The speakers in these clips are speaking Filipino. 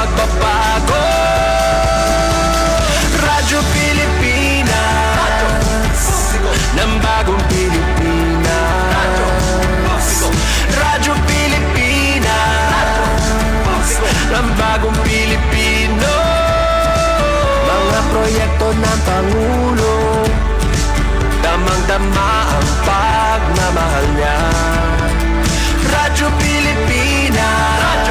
pagbabago. Radyo Pilipinas, ng bagong Pilipinas. Radyo Pilipinas, ng bagong Pilipino. Mga proyekto ng Pangulo, damang-dama ang pagmamahal niya. Radyo Pilipinas,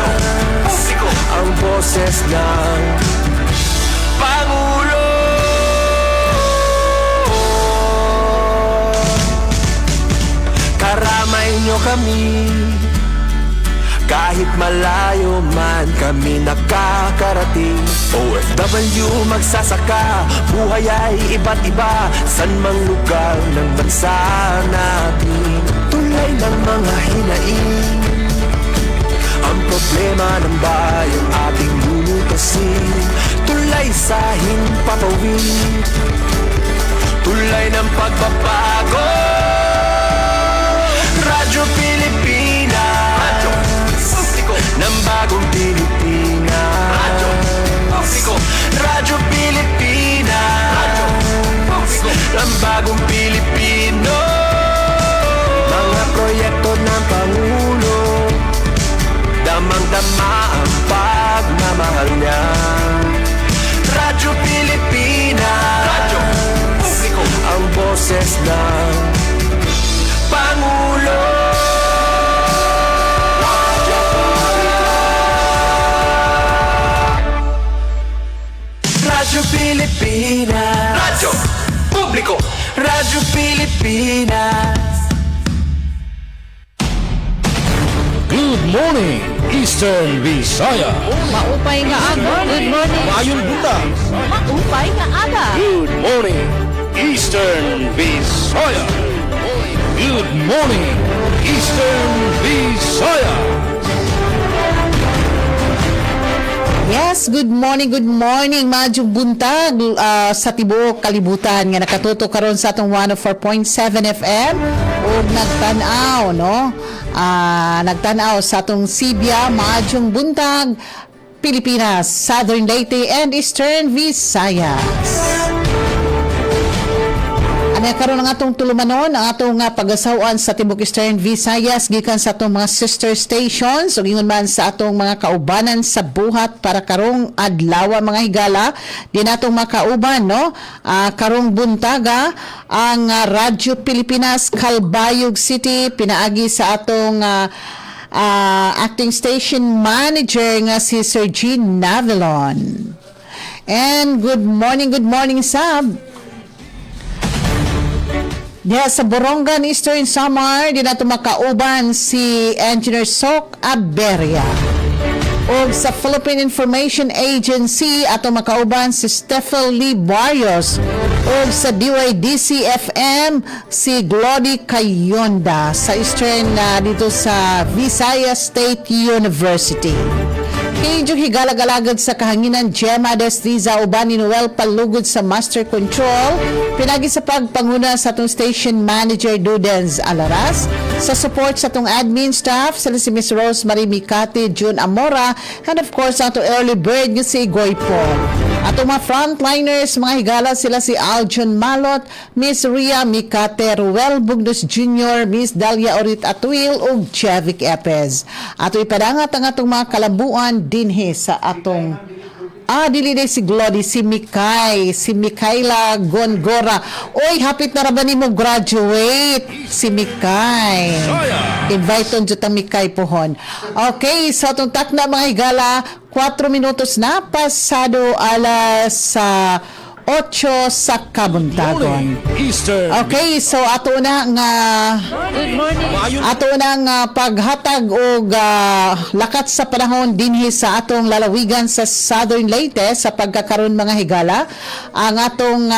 ang boses ng Pangulo. Karamay nyo kami, kahit malayo man kami nakakarating. OFW magsasaka, buhay ay iba't iba, san mang lugar ng bansa natin. Tulay ng mga hinaing, ang problema ng bayan ating lulutasin. Tulay sa himpapawid, tulay ng pagbabago. Radyo Pilipinas, ng bagong Pilipinas. Radyo Pilipinas, ng bagong Pilipino. Mga proyekto ng Pangulo, damang-dama ang pagmamahal niya. Radyo Pilipinas, ang boses ng Pangulo. Radyo Pilipinas, Radyo Publiko, Radyo Pilipinas. Good morning, Eastern Visaya. Maupay nga aga. Good morning. Mayong buntag. Maupay nga aga. Good morning, Eastern Visaya. Good morning, Eastern Visaya. Yes, good morning, Madyong buntag sa tibuok kalibutan nga nakatuto karon sa atong 104.7 FM ug nagtan-aw, no? Nagtan-aw sa atong Sibya, Madyong buntag, Pilipinas, Southern Leyte and Eastern Visayas. Ano karon ang atong tulumanon, ang atong pagasawan sa Tibok Eastern Visayas gikan sa atong mga sister stations ug ingon man sa atong mga kaubanan sa buhat para karong adlaw mga higala di natong makauban, no? Karong buntaga ang Radyo Pilipinas Calbayog City pinaagi sa atong acting station manager nga si Sir Jean Navilon. And good morning Sab. Diya sa Borongan, Eastern Samar, di nato makauban si Engineer Sok Aberia. O sa Philippine Information Agency, ato makauban si Steffel Lee Barrios. O sa DYDC-FM, si Glody Cayonda sa Eastern dito sa Visayas State University. Kayong higalag-alagad sa kahanginan Gemma Destiza uban ni Noel Palugod sa Master Control, pinagi sa pagpanguna sa atong station manager Dudens Alaras, sa support sa atong admin staff sila si Miss Rosemary Mikati, June Amora, and of course atong early bird nga si Goy Paul. Atong mga frontliners, mga higala sila si Aljon Malot, Miss Ria Mikate, Ruel Bugnos Jr., Miss Dalia Orit Atuil ug Jevic Epez. Ato ipadangat ang atong mga kalabuan dinhi sa atong dili si Glody, si Mikaela Gongora. Oy, hapit na raban mo graduate si Mikay. Invite on juta Mikay pohon. Okay, so atong takna mga higala, 4 minutos na pasado alas 8 sa kabuntagon. Okay, so ato na nga Good morning. ato na nga paghatag og lakat sa panahon dinhi sa atong lalawigan sa Southern Leyte sa pagkakaron mga higala. Ang atong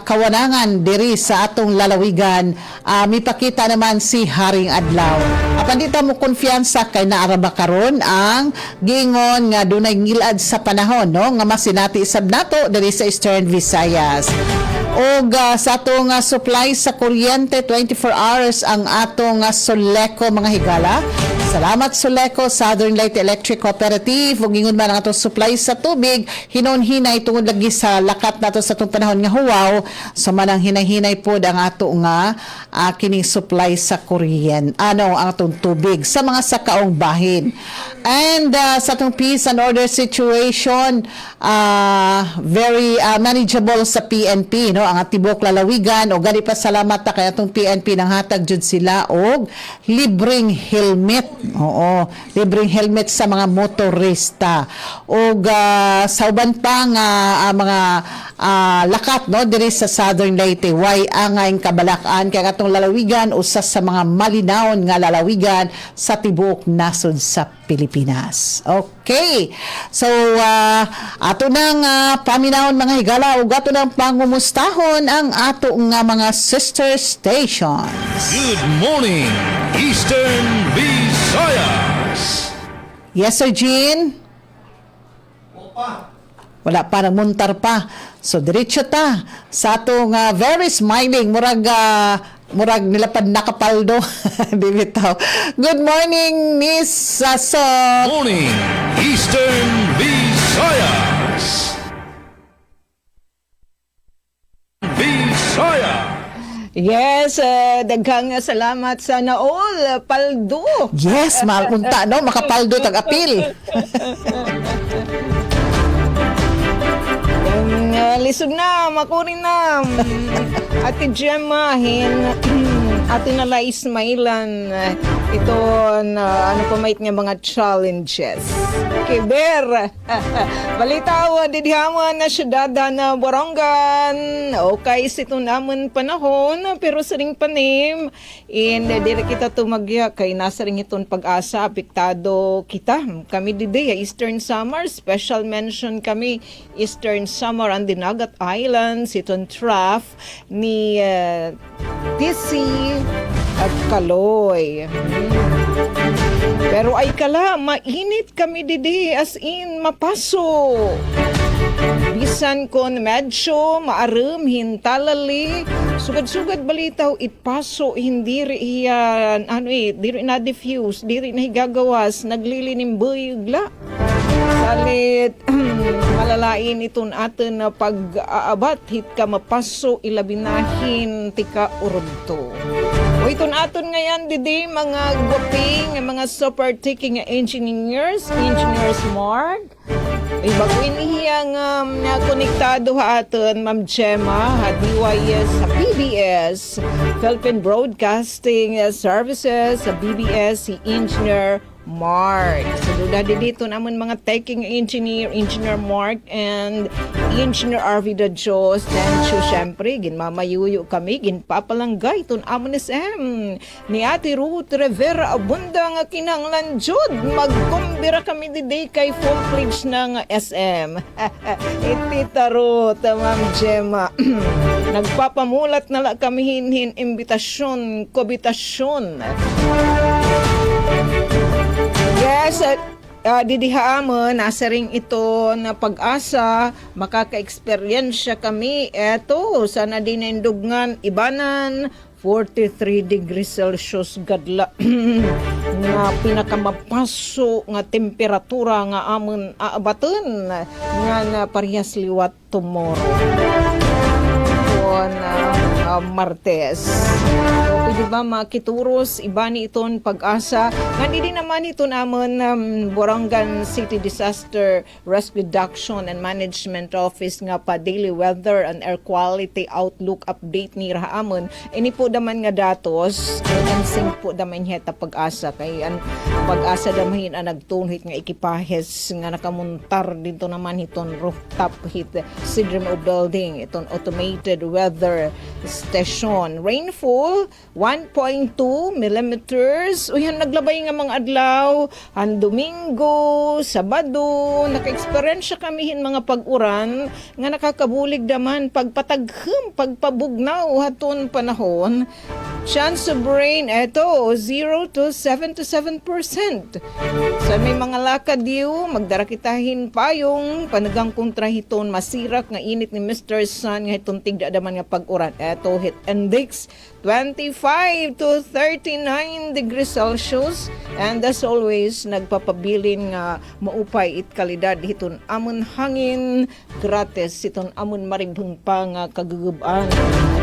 kawanangan diri sa atong lalawigan mipakita naman si Haring Adlaw. Apan dita mo kumpiyansa kay naaraba karon ang gingon nga dunay ngilad sa panahon, no, nga masinati isab nato diri sa Eastern Visayas. Og sa atong supply sa kuryente 24 hours ang atong Soleco mga higala. Salamat Suleco, Southern Light Electric Cooperative. Ug ingon man ang atong supply sa tubig, hinon-hinay tungod lagi sa lakat nato sa atong panahon nga huwaw. So manang hinay-hinay pod ang ato nga kining supply sa kuryente. Ang atong tubig sa mga sakaong bahin. And sa atong peace and order situation, very manageable sa PNP, no? Ang atibok lalawigan o gani pa salamat ta kay atong PNP nang hatag jud sila og libreng helmet. Oo, libreng helmet sa mga motorista. Og sa uban pa nga mga lakat, no, diri sa Southern Leyte, way angay kabalakan kay atong lalawigan usa sa mga malinawon nga lalawigan sa tibuok nasod sa Pilipinas. Okay. So ato nang paminawon mga higala ug ato nang pangumustahon ang ato nga mga sister stations. Good morning, Eastern Visayas. Yes, Sir Jean? Wala pa, nagmuntar pa. So, diretso ta sa atong very smiling, murag nilapad nakapaldo. Di bitaw. Good morning, Miss Sok. Morning, Eastern Visayas. Visayas. Yes, daghang salamat sa naol, paldo. Yes, makunta, no? Makapaldo, tag-apil. Lisod na, makurin na. Ate Gemma, ate nala Ismailan, ito na ano pa mait nga mga challenges. Kiber, balitaw, didhihaman na syudad na Borongan. Okay, sito naman panahon, pero sa ring panim, dire kita tumagya, kay nasa ring itong pag-asa, apektado kita. Kami didi, Eastern Samar, special mention kami, Eastern Samar, ang Dinagat Islands, itong trough ni TC at Kaloy. Pero ay kala, mainit kami didi, as in, mapaso. Bisan kon medyo maarum hintalali, sugad-sugad balitaw itpaso, hindi riyan, diri na diffuse, diri na higagawas, naglilinim buyugla. Salit, malalain iton atin na pag-aabat, hit ka mapaso, ilabinahin, tika urunto. O iton aton ngayon, didi, mga gwaping, mga super taking engineers Mark. Ay baguin hiyang konektado ha aton, Ma'am Gemma, DYS sa PBS, Philippine Broadcasting Services, sa BBS, si Engineer Mark. So, dito naman mga taking engineer Mark and Engineer Arvida Diyos. Then, syempre, ginmamayuyo kami, ginpapalanggay itong amon SM ni Ate Ruth Rivera Abunda nga kinanglan jud. Magkumbira kami today kay full pledge ng SM. Itita Ruth, Ma'am Gemma. Nagpapamulat na lang kami hinhin imbitasyon, kobitasyon. Yes, didihaamon, nasa ring ito na pag-asa, makaka-eksperyensya kami. Eto, sa nadinindugnan, ibanan, 43 degrees Celsius gadla nga pinakamapaso nga temperatura nga amon aabaton nga na parehas liwat tomorrow. Martes. Pwede ba makituros, iba ni iton pag-asa. Nandidi naman ito naman Borongan City Disaster Risk Reduction and Management Office nga pa daily weather and air quality outlook update ni Rahamon. Ini po daman nga datos, nansing po daman heta pag-asa. Kay ang pag-asa damahin ang nagtunhit nga ekipahes nga nakamuntar dito naman iton rooftop hit syndrome of building, iton automated weather station. Rainfall 1.2 millimeters. Uyan, naglabay nga mga adlaw. Ang Domingo, Sabado, naka-experience kamihin mga pag-uran nga nakakabulig daman pagpataghem, pagpabugnaw haton panahon. Chance of rain, eto, 0 to 7 to 7%. Sa may mga lakad diyo, magdara kitahin payong panagang kontrahiton masirak nga init ni Mr. Sun nga itong tigdadaman nga pag-uran. Eto, heat index 25 to 39 degrees Celsius. And as always, nagpapabilin nga maupay it kalidad hiton amon hangin gratis hiton amon maribhong pa nga kagugubaan.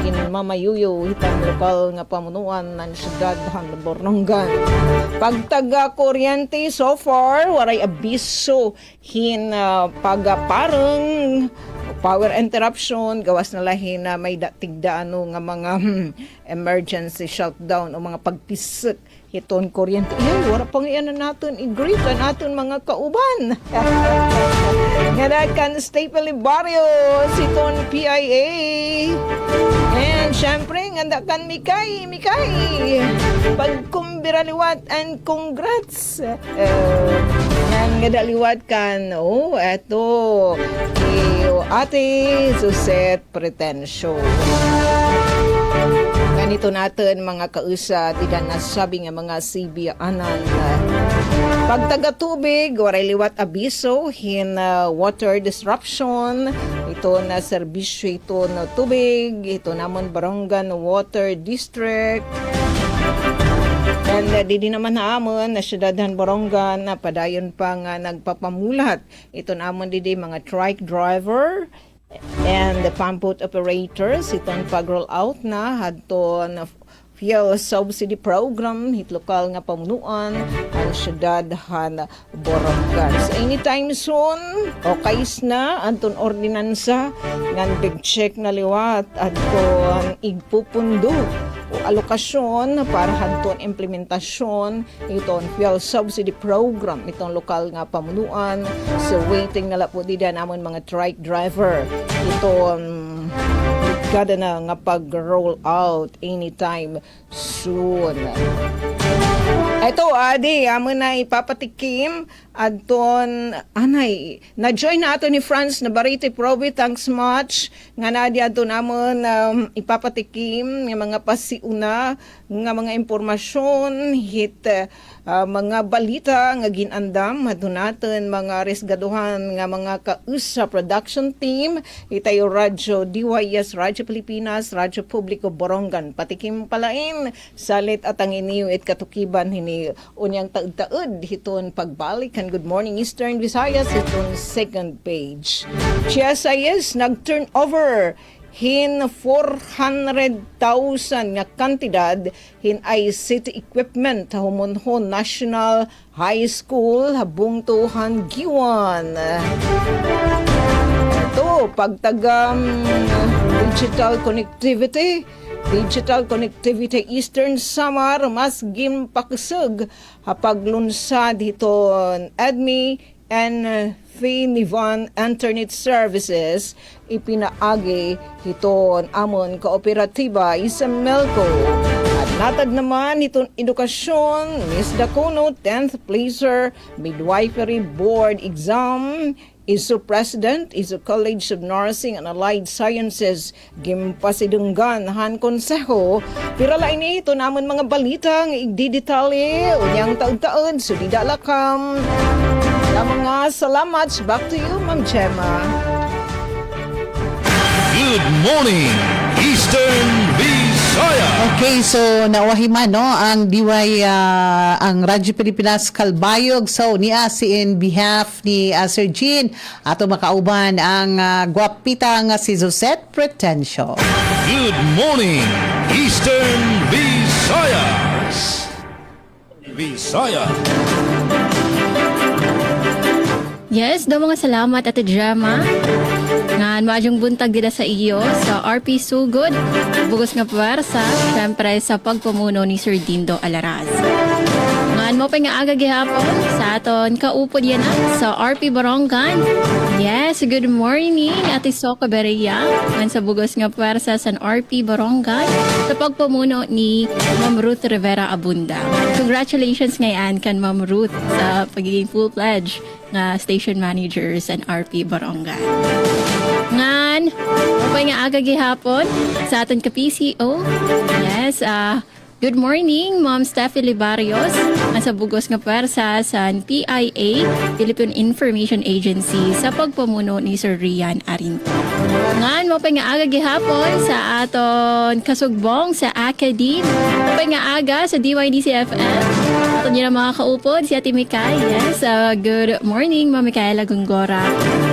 Kin mamayuyo hitang lokal nga pamunuan ng siyudad han Borongan. Pagtaga kuryente so far waray abiso hin pagapareng power interruption gawas na lahi na may tigdaano nga mga emergency shutdown o mga pagpisik hiton kuryente. Wala pang iyan na natin i-greet na natin mga kauban. Nga kan Staple Barrio siton PIA. And syempre, nganda kan Mikay. Pagkumbiraliwat and congrats. Nga daliwat kan, eto, Ate Suzette Pretensyo. Ganito natin mga kausa, di na nasabi nga mga CB-anan. Pagtaga-tubig, waray liwat abiso, hin water disruption, ito na serbisyo ito na tubig, ito namon Barongan Water District. And di naman naamon na siyudadhan Borongan na padayon pa nga nagpapamulat. Ito namon di mga trike driver and the pump boat operators. Itong pag-roll out na hadton fuel subsidy program hit lokal nga pamunuan ang siyudadhan Borongan. So anytime soon, okay na anton ordinansa nga big check na liwat adton igpupundo o alokasyon para hanton implementasyon itong fuel subsidy program itong lokal nga pamunuan. So waiting na po dida namon mga trike driver itong kada na nga pag-roll out anytime soon. Ito, adi, amo na ipapatikim adton anay na-join nato ni Franz Navarrete Probe, thanks much nga na adto namon ipapatikim nga mga pasiuna nga mga impormasyon hit mga balita nga ginandam adto naton mga resgaduhan nga mga kausa production team itayo radyo DYS, Radyo Pilipinas, Radyo Publiko Borongan. Patikim palain salit at ang iniyo it katukiban hini unyang taud-taud hiton pagbalik. Good morning Eastern Visayas itong second page. GSIS nag-turn over hin 400,000 nga kantidad hin ay city equipment humonhon National High School habung tuhan giwan. Ito pagtagam digital connectivity Eastern Samar mas gimpaksug hapaglunsad hiton ADMI and Finivan Internet Services ipinaagi hiton amon kooperatiba Isamelco. At natad naman itong edukasyon Miss Dacono 10th placer midwifery board exam ISO President, ISO College of Nursing and Allied Sciences, gimpasidunggan han konseho. Pirala ini ito namon mga balita nga igdidetali unyang taon-taon so didalakam. Mga salamat. Back to you, Ma'am Gemma. Good morning, Eastern Visayas. Okay, so nawahiman no ang diway ang Radyo Pilipinas Kalbayog. So niya si in behalf ni Sir Jean ato makauban ang gwapita nga si Suzette Pretensyo. Good morning, Eastern Visayas. Yes, daw mga salamat at drama. Nga madyong buntag dila sa iyo sa RP Sugod. Bugos nga puwersa, syempre sa pagpamuno ni Sir Dindo Alaraz. Ngan mo pa nga aga gihapon sa aton kaupod yan sa RP Borongan. Yes, good morning Ate Soka Bereya. Ngan sa bugos nga puwersa sa RP Borongan sa pagpamuno ni Ma'am Ruth Rivera Abunda. Congratulations ngayon kan Ma'am Ruth sa pagiging full-pledge nga station managers and RP Borongan. Nga Ngan, okay nga aga gihapon sa aton ka PCO. Yes, good morning, Ma'am Steffi Libarios. Ang sa bugos nga pwersa sa PIA, Philippine Information Agency, sa pagpamuno ni Sir Rian Arinto. Ngan, okay nga aga gihapon sa aton kasugbong sa Academe. Okay nga aga sa DYDC-FM. Aton yun ang mga kaupod, si Ate Mikay. Yes, good morning, Ma'am Micaela Gongora.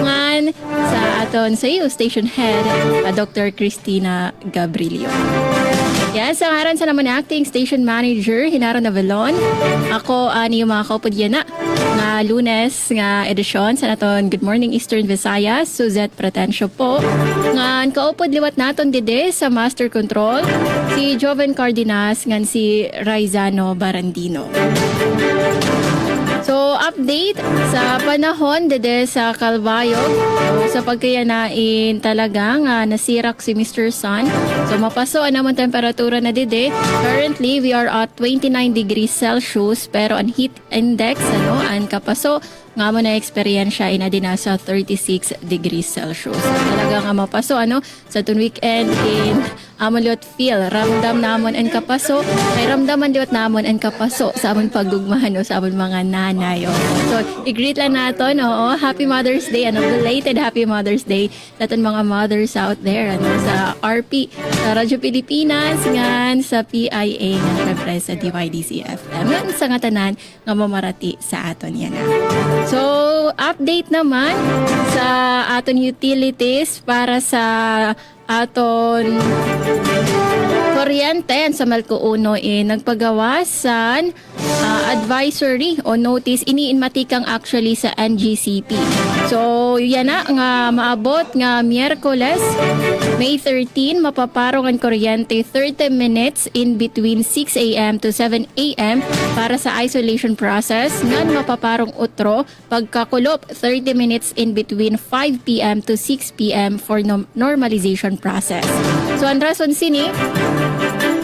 Ngan, sa aton sa iyo, Station Head, Dr. Cristina Gabrilio. Yes, ang aran sa naman ni Acting Station Manager, Hinaro Navalon. Ako, ni yung mga kaupod yan na. Nga Lunes, nga edisyon sa naton Good Morning Eastern Visayas, Suzette Pretencio po. Nga kaupod liwat naton dide sa Master Control, si Joven Cardenas, nga si Raizano Barandino. So, update sa panahon dede sa Calvayo. So, sa pagkayanain talagang nasirak si Mr. Sun. So, mapaso naman temperatura na dede. Currently, we are at 29 degrees Celsius pero ang heat index, ang kapaso, nga mo na eksperyensya ina din sa 36 degrees Celsius. So, talagang mapaso sa tun weekend in amon feel ramdam namon ang kapaso kay ramdaman liwat namon ang kapaso sa amon paggugmahan sa amon mga nanay. So i-greet lang naton Happy Mother's Day, belated Happy Mother's Day sa aton mga mothers out there sa RP, sa Radyo Pilipinas ngan sa PIA nga repres sa DYDC-FM ngan sa nga tanan nga mamarati sa aton yan. So update naman sa aton utilities para sa aton kuryente sa Melco 1 nagpagawasan advisory o notice iniinmatikang actually sa NGCP. So yan na nga maabot nga Miyerkules May 13 mapaparong ang kuryente 30 minutes in between 6 a.m. to 7 a.m. para sa isolation process ngan mapaparong utro pagkakulop 30 minutes in between 5 p.m. to 6 p.m. for normalization process. So ang rason sini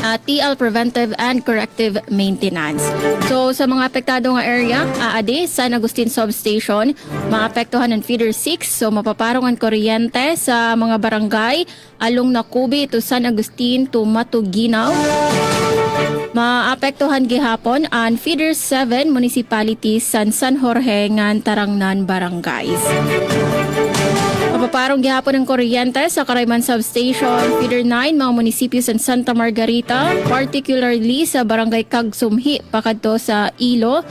TL Preventive and Corrective Maintenance. So sa mga apektado nga area, aade San Agustin Substation, maapektuhan ng Feeder 6, so mapaparong ang kuryente sa mga barangay along Nakubi to San Agustin to Matuginaw. Maapektuhan gihapon ang Feeder 7 municipalities San Jorge ngan Tarangnan barangays. Mapaparong gihapon ng kuryente sa Karayman Substation, Feeder 9, mga munisipyo sa Santa Margarita, particularly sa Barangay Kagsumhi, pakadto sa Ilo,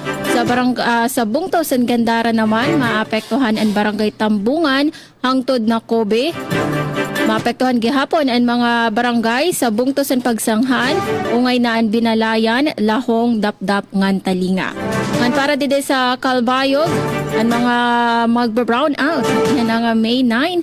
sa Bungtaw, San Gandara naman, maapektuhan ang Barangay Tambungan, hangtod na Kobe. Maapektuhan gihapon ang mga barangay sa Bungtaw, San Pagsanghan, ungay na ang Binalayan, Lahong, Dapdap, ngan Talinga. Ngan para dide sa Calbayog, ang mga magba-brown out. Yan ang May 9,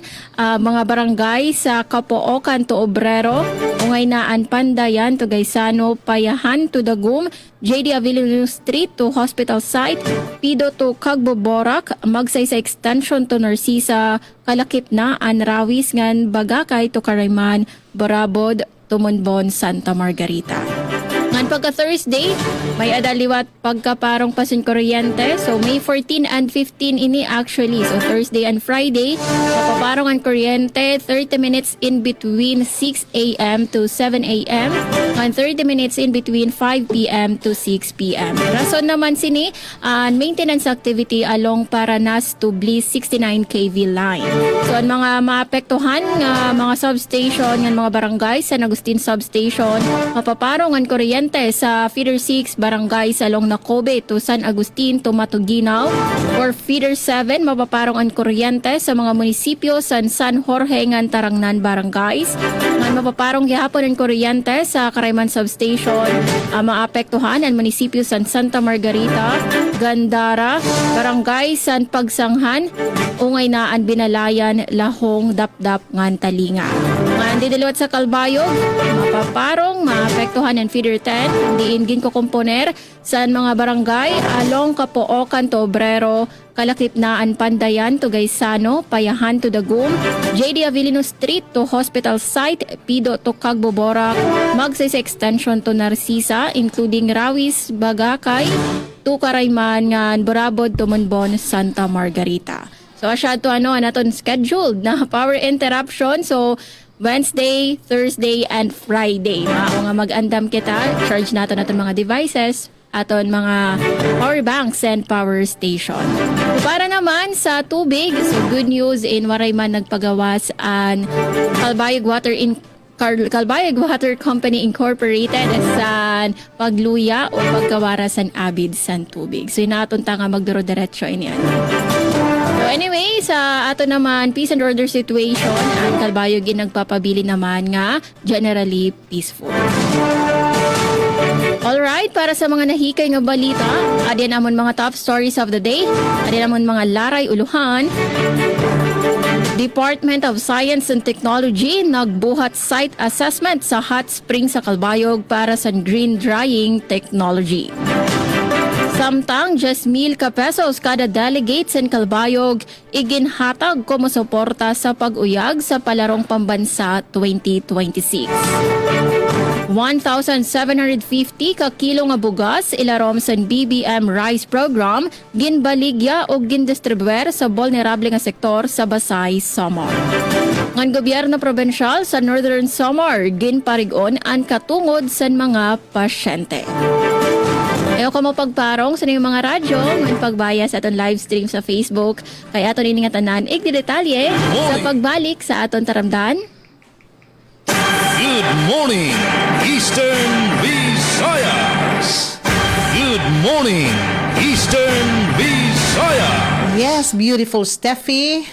mga barangay sa Capoocan to Obrero, ungay na ang Pandayan to Gaisano, Payahan to Dagum, JD Avellino Street to Hospital Site, Pido to Cagboborak, Magsay sa Extension to Narcisa, Kalakip na ang Rawis ngan Bagakay to Karayman, Barabod to Monbon, Santa Margarita. Ngan pagka Thursday, may adaliwat pagkaparong pasin kuryente. So May 14 and 15 ini actually. So Thursday and Friday, mapaparong ang kuryente 30 minutes in between 6 a.m. to 7 a.m. and 30 minutes in between 5 p.m. to 6 p.m. Rason naman sini, maintenance activity along Paranas to Bliss 69 kV line. So ang mga maapektuhan nga mga substation, ng mga barangay, San Agustin Substation, mapaparong ang kuryente sa Feeder 6 barangay sa along Nakobe to San Agustin to Matuginaw, or Feeder 7 mapaparong ang kuryente sa mga munisipyo sa San Jorge ngan Tarangnan barangays. Ngan mapaparong gihapon ang kuryente sa Karayman Substation, maapektuhan ang munisipyo sa Santa Margarita, Gandara, barangay San Pagsanghan, ungay na ang Binalayan, Lahong, Dapdap ngan Talinga. Ngan didiliwat sa Calbayog, mapaparong maapektuhan ang Feeder 10, diingin ko komponer sa mga barangay along Capoocan to Obrero, Kalakip na ang Pandayan to Gaisano, Payahan to Dagum, JD Avellino Street to Hospital Site, Pido to Cagboborak, Magsay sa Extension to Narcisa, including Rawis, Bagakay, to Karayman ngan Barabod to Monbon, Santa Margarita. So asya to naton scheduled na power interruption. So Wednesday, Thursday, and Friday. Mao nga mag-andam kita, charge nato mga devices, aton mga power banks and power station. Para naman sa tubig, so good news in waray man nagpagawas ang Calbayog Water Company Incorporated sa pagluya o pagkawara sa abid sa tubig. So inaton ta nga magduro-diretso iniyan. So anyway, sa ato naman peace and order situation, ang Calbayog nagpapabili naman nga generally peaceful. Alright, para sa mga nahikay nga balita, adi namon mga top stories of the day, adi namon mga laray uluhan. Department of Science and Technology nagbuhat site assessment sa hot spring sa Calbayog para sa green drying technology. Samtang 10,000 ka pesos kada delegate sa Calbayog iginhatag como suporta sa pag-uyag sa Palarong Pambansa 2026. 1,750 ka kilo nga bugas ilarom sa BBM Rice Program ginbaligya o gindistribuer sa vulnerable nga sektor sa Basay, Samar. Ngan gobyerno probensyal sa Northern Samar ginparigon ang katungod sa mga pasyente. Ayaw ka mo pagparong sa mga radyo, man pagbaya sa aton live stream sa Facebook, kaya aton ini nga tanan igdidetalye sa pagbalik sa aton taramdan. Good morning, Eastern Visayas. Good morning, Eastern Visayas. Yes, beautiful Steffi.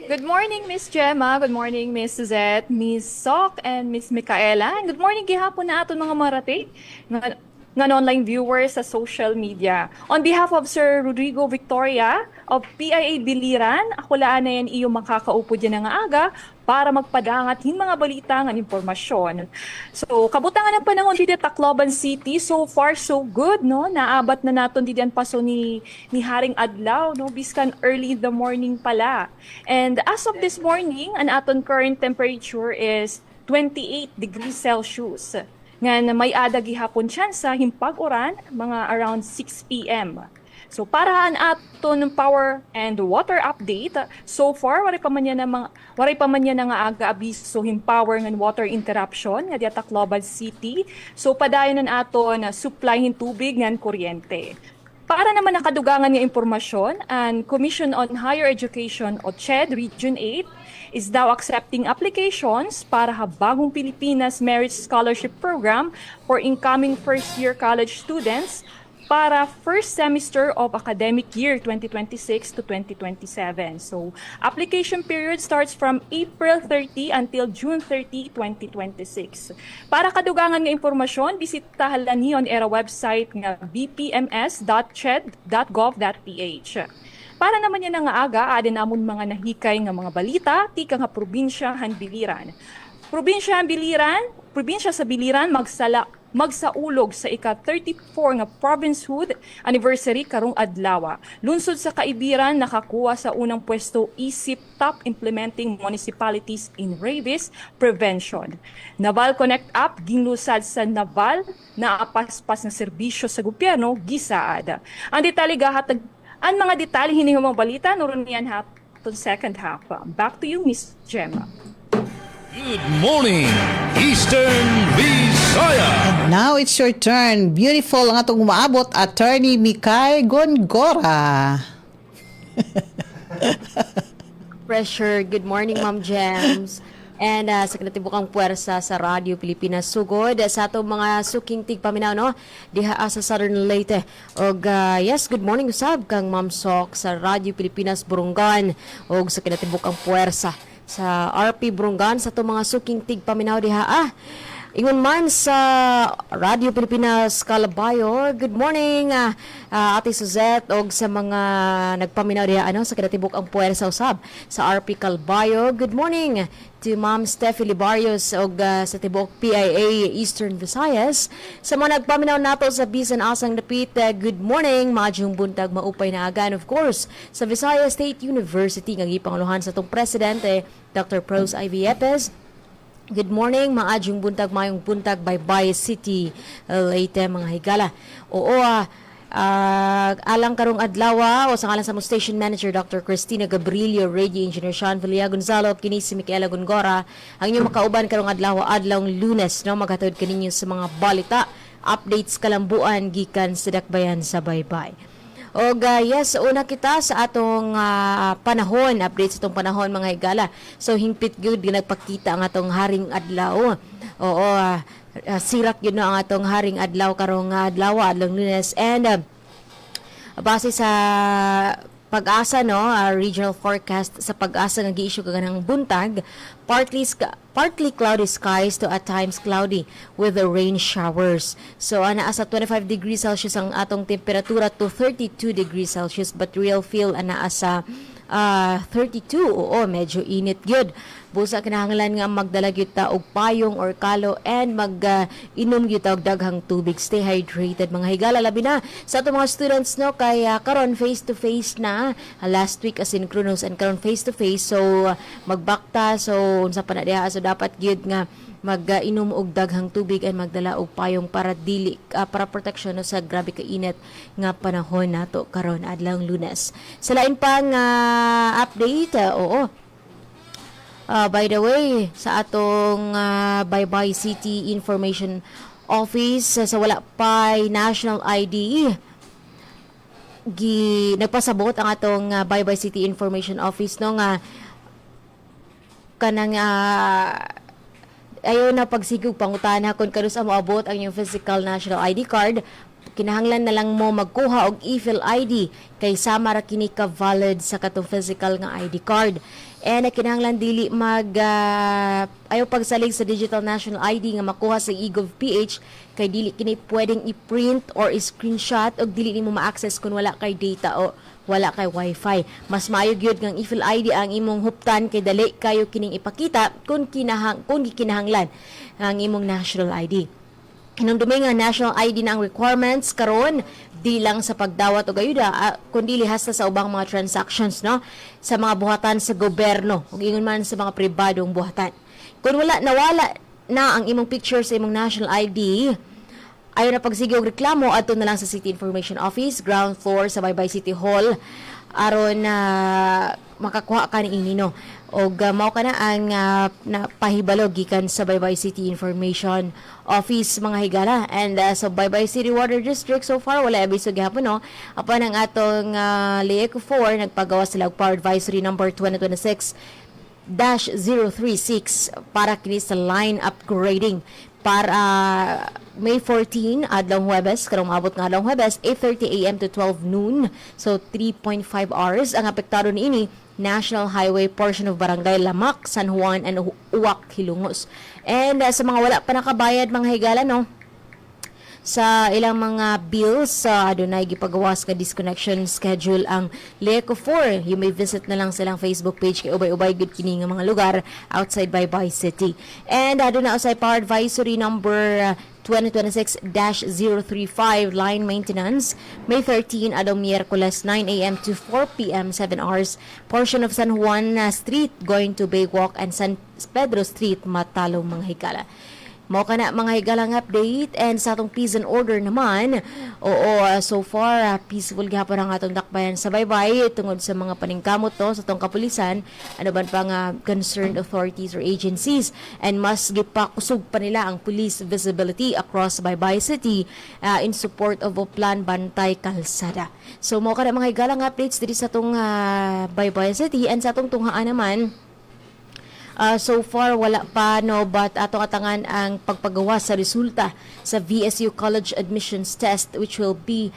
Good morning, Miss Gemma. Good morning, Miss Suzette, Miss Sok, and Miss Micaela. And good morning gihapon na aton mga marati nga online viewers sa social media. On behalf of Sir Rodrigo Victoria of PIA Biliran, ako laan na yan iyo makakaupo dyan nga aga para magpadangat hin mga balita nga impormasyon. So, kabutangan ng panahon dito Tacloban City, so far so good, no? Naabat na naton diyan paso ni Haring Adlaw, no? Biskan early in the morning pala. And as of this morning, ang aton current temperature is 28 degrees Celsius. Nga may ada gihapon siya himpag-uran mga around 6 p.m. So paraan aton ng power and water update, so far waray pa man yan nga aga abiso himpower ng water interruption nga diya Tacloban City. So padayon nan aton supply hin tubig ngan kuryente. Para naman nakadugangan nga impormasyon, ang Commission on Higher Education o CHED Region 8 is now accepting applications para Habagong Pilipinas Merit Scholarship Program for incoming first-year college students para first semester of academic year 2026 to 2027. So, application period starts from April 30 until June 30, 2026. Para kadugangan nga impormasyon, bisitahan niyo ang era website nga bpms.ched.gov.ph. Para naman yan nga aga, adin namon mga nahikay nga mga balita, tika nga probinsya han Biliran. Probinsya sa Biliran magsaulog sa ika-34 nga provincehood anniversary karong adlaw. Lunsod sa Kaibiran nakakuha sa unang pwesto isip top implementing municipalities in rabies prevention. Naval Connect app ginlusad sa Naval na apaspas na serbisyo sa gobyerno gisaad. Ang mga detalye hinihumang balita nuron niyan to second half. Back to you, Miss Gemma. Good morning, Eastern Visayas. Now it's your turn. Beautiful ang atong umaabot, Attorney Mikay Gongora. Pressure. Good morning, Ma'am Gems. And sa kinatibukang puwersa sa Radio Pilipinas Sugod sa atong mga suking tigpaminaw no diha sa Southern Leyte. Og yes, good morning usab kang Ma'am Sok sa Radio Pilipinas Burungan og sa kinatibukang puwersa sa RP Burungan sa atong mga suking tigpaminaw diha ingon man sa Radio Pilipinas Calabayo. Good morning Ate Suzette og sa mga nagpaminaw diha sa kinatibuk ang puwersa usab sa RP Calabayo. Good morning to Ma'am Steffi Libarios og sa tibok PIA Eastern Visayas. Sa mga nagpaminaw nato sa Bisan Asang Dapit, good morning, maadjong buntag maupay na agan of course sa Visayas State University nga gipanguluhan sa tong presidente Dr. Pros Ivy Epes. Good morning, maadjong buntag, mayong buntag, Baybay City, Leyte, mga higala. Oo, Alang karong adlaw o sa ngalan sa mo station manager Dr. Cristina Gabrilio, radio engineer Sean Villa Gonzalo, kini si Micaela Gongora. Ang inyong makauban karong adlawng Lunes, no, maghatod kaninyo sa mga balita, updates kalambuan gikan sa dakbayan sa Baybay. O yes, una kita sa atong panahon, update sa atong panahon mga higala. So hingpit gyud ginagpakita ang atong haring adlaw. Oo, sirak yun ang atong haring adlaw karong adlawng Lunes, and base sa Pag-asa, no, regional forecast sa Pag-asa nga gi-issue kaganang buntag, partly cloudy skies to at times cloudy with the rain showers. So ana sa 25 degrees Celsius ang atong temperatura to 32 degrees Celsius, but real feel ana sa 32. Oo, medyo init gyud. Busa kinahanglan nga magdala gyud ta og payong or kalo, and inom gyud ta og daghang tubig. Stay hydrated mga higala, labi na sa ato mga students, no, kay karon face to face na, last week asynchronous and karon face to face, so magbakta, so unsa pa na diha, so dapat gyud nga mag-inom og daghang tubig and magdala og payong para dili para protection, no, sa grabe ka init nga panahon nato karon adlawng Lunes. Sa lain pang update, by the way, sa atong Baybay City Information Office, sa wala pa national ID, nagpasabot ang atong Baybay City Information Office, no, nga kanang ayaw na pagsigog pangutana kung kanus mo abot ang yung physical national ID card, kinahanglan na lang mo magkuha og e-fill ID kay sama ra kini ka valid sa katong physical nga ID card. And kinahanglan dili ayaw pagsalig sa digital national ID nga makuha sa eGov.ph kay dili kini pwedeng i-print or i-screenshot og dili nimo ma-access kung wala kay data o wala kay wifi. Mas maayo gyud nga e-fill ID ang imong huptan kay dali kayo kining ipakita kung gikinahanglan ang imong national ID. Hinumdumi nga national ID na ang requirements karon, di lang sa pagdawat o gayuda, kundi hasta sa ubang mga transactions, no, sa mga buhatan sa gobyerno ug ingon man sa mga pribadong buhatan. Kung nawala na ang imong picture sa imong national ID, ayon na pagsige og reklamo adto na lang sa City Information Office, ground floor sa Baybay City Hall, aron na makakuha ka ni no. Og mao kana ang napahibalo gikan sa Baybay City Information Office mga higala. And sa Baybay City Water District, so far wala abiso gihapon, no, apan ang atong LECO 4 nagpagawa sila og Power Advisory number 2026-036 para kini sa line upgrading para May 14 adlawng Huwebes, karong maabot nga adlawng Huwebes, 8:30 AM to 12 noon, so 3.5 hours. Ang apektado niini National Highway portion of Barangay Lamak, San Juan and Uwak, Hilongos. And sa mga wala pa nakabayad mga higala, no, sa ilang mga bills, adunay gipagawas ka disconnection schedule ang LECO 4. You may visit na lang silang Facebook page kay ubay-ubay gud kini nga mga lugar outside Baybay City. And aduna usay Power Advisory number 2026-035 line maintenance, May 13 adong Miyerkules 9 AM to 4 PM, 7 hours. Portion of San Juan Street going to Baywalk and San Pedro Street, Matalong mga higala. Mao kana mga higalang update. And sa atong peace and order naman, so far peaceful gihapon ang atong dakbayan sa Baybay tungod sa mga paningkamot to sa atong kapulisan, ano ban pa nga concerned authorities or agencies, and mas gipakusog pa nila ang police visibility across Baybay City in support of a plan bantay kalsada. So mao kana mga higalang updates diri sa atong Baybay City. And sa atong tunghaan naman, so far wala pa, no, but ato atangan ang pagpagawa sa resulta sa VSU College Admissions Test, which will be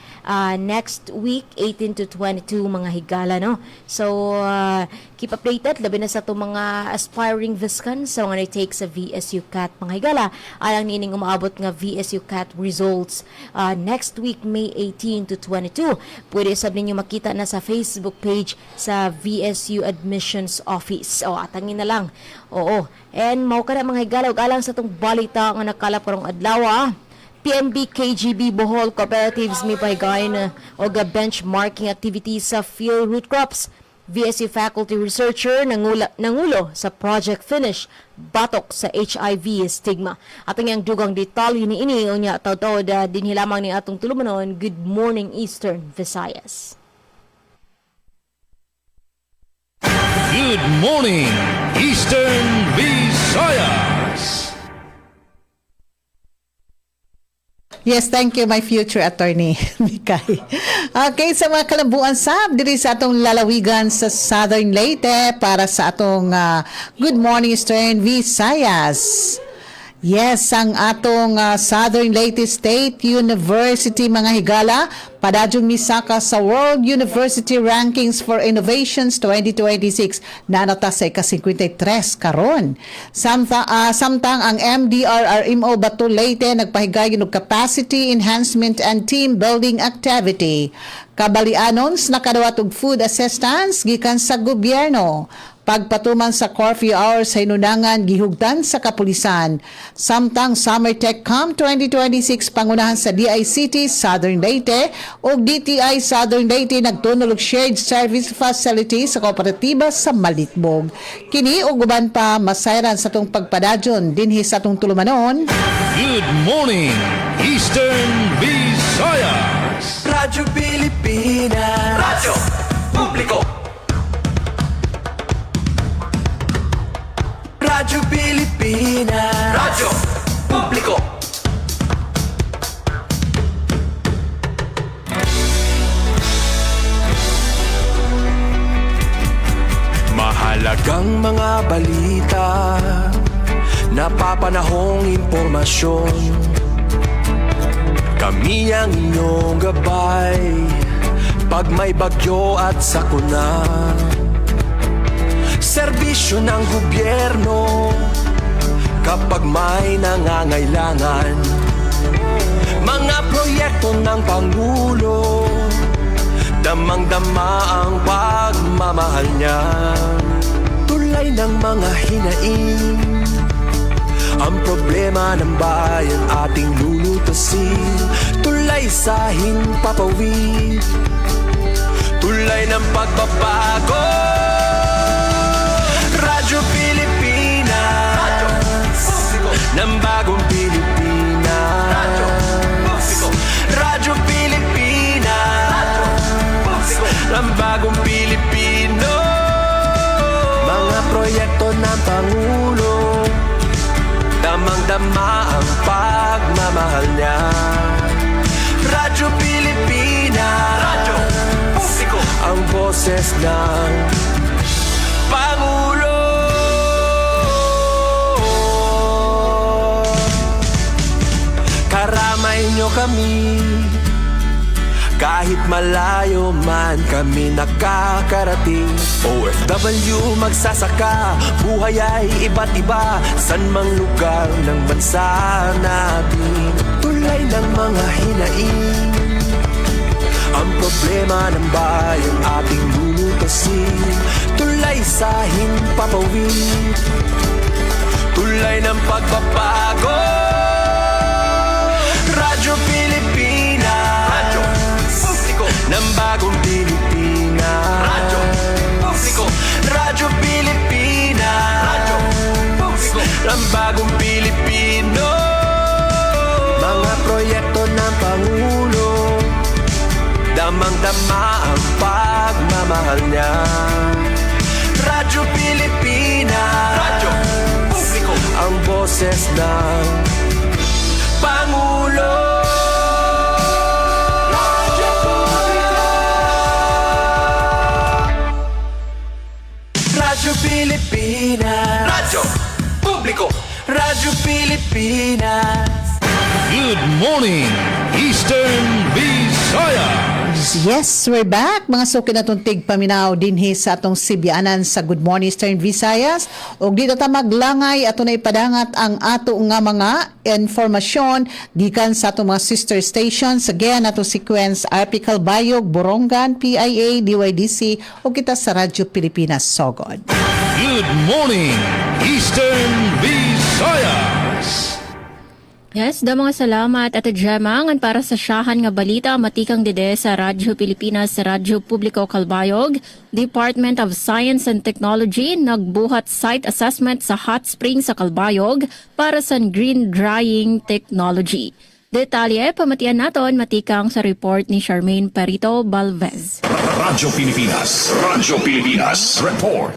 next week 18 to 22 mga higala, no. So keep updated labi na sa itong mga aspiring viscans sa mga na-take sa VSU CAT mga higala. Alang nining umaabot nga VSU CAT results next week May 18 to 22. Pwede sab ninyo makita na sa Facebook page sa VSU Admissions Office. Atangin na lang. And mao kada mga higala, alang sa itong balita nga nakalap karong adlaw, PNB KGB Bohol Cooperatives may pahigayon o benchmarking activities sa field root crops VSU faculty researcher nangulo sa Project Finish batok sa HIV stigma. Atong yang dugang detalye ni ini unya taw-taw dinhi lamang ni atong tulumanon. Good morning Eastern Visayas. Good morning, Eastern Visayas. Yes, thank you, my future attorney, Mikay. Okay, sa mga kalambuan sab, diri sa atong lalawigan sa Southern Leyte para sa atong Good Morning Eastern Visayas. Yes, ang atong Southern Leyte State University mga higala, padadyong misaka sa World University Rankings for Innovations 2026 na nata sa ika-53 karon. Samtang ang MDRRMO Bato Leyte nagpahigay og capacity enhancement and team building activity. Kabalianon nakadawat og food assistance gikan sa gobyerno. Pagpatuman sa curfew hours sa hinunangan gihugdan sa kapulisan. Samtang Summer Tech Camp 2026 pangunahan sa DICT Southern Leyte o DTI Southern Leyte nagtunol og shared service facility sa kooperatiba sa Malitbog. Kini ug uban pa masayran sa tong pagpadadyon dinhi sa atong tulumanon. Good morning, Eastern Visayas. Radyo Pilipinas. Radyo Publiko. Radyo Pilipinas. Radyo Publiko. Mahalagang mga balita, napapanahong impormasyon. Kami ang inyong gabay pag may bagyo at sakuna. Serbisyo ng gobyerno kapag may nangangailangan. Mga proyekto ng Pangulo, damang-dama ang pagmamahal niya. Tulay ng mga hinaing, ang problema ng bayan ating lulutasin. Tulay sa himpapawid, tulay ng pagbabago. Radyo Pilipinas, Radyo Publiko. Ng bagong Pilipinas, Radyo Publiko. Radyo Pilipinas, Radyo Publiko. Ng bagong Pilipino. Mga proyekto ng Pangulo, damang-dama ang pagmamahal niya. Radyo Pilipinas, Radyo Publiko. Ang boses ng Pangulo. Karamay nyo kami, kahit malayo man kami nakakarating. OFW magsasaka, buhay ay iba't iba, san mang lugar ng bansa natin. Tulay ng mga hinaing, ang problema ng bayan ating lulutasin. Tulay sa himpapawid, tulay ng pagbabago. Radyo Pilipinas, Radyo Publiko. Ng bagong Pilipinas, Radyo Publiko. Radyo Pilipinas, Radyo Publiko. Ng bagong Pilipino. Mga proyekto ng Pangulo, damang-dama ang pagmamahal niya. Radyo Pilipinas, Radyo Publiko. Ang boses ng Pangulo. Radyo Publiko. Radyo Pilipinas, Radyo Publiko. Radyo Pilipinas. Good morning, Eastern Visayas. Yes, we're back. Mga suki na tuntig paminaw dinhi sa atong Sibianan sa Good Morning Eastern Visayas. Og dito ta maglangay ato na ipadangat ang ato nga mga informasyon gikan sa atong mga sister stations. Again, ato sequence RP Calbayog, Borongan, PIA, DYDC o kita sa Radyo Pilipinas Sogod. Good morning, Eastern Visayas. Yes, da mga salamat at Gemma ngan para sa siyahan nga balita matikang dide sa Radyo Pilipinas sa Radyo Publiko Calbayog, Department of Science and Technology nagbuhat site assessment sa hot spring sa Calbayog para sa green drying technology. Detalye pamatian naton matikang sa report ni Charmaine Perito Balvez. Radyo Pilipinas Report.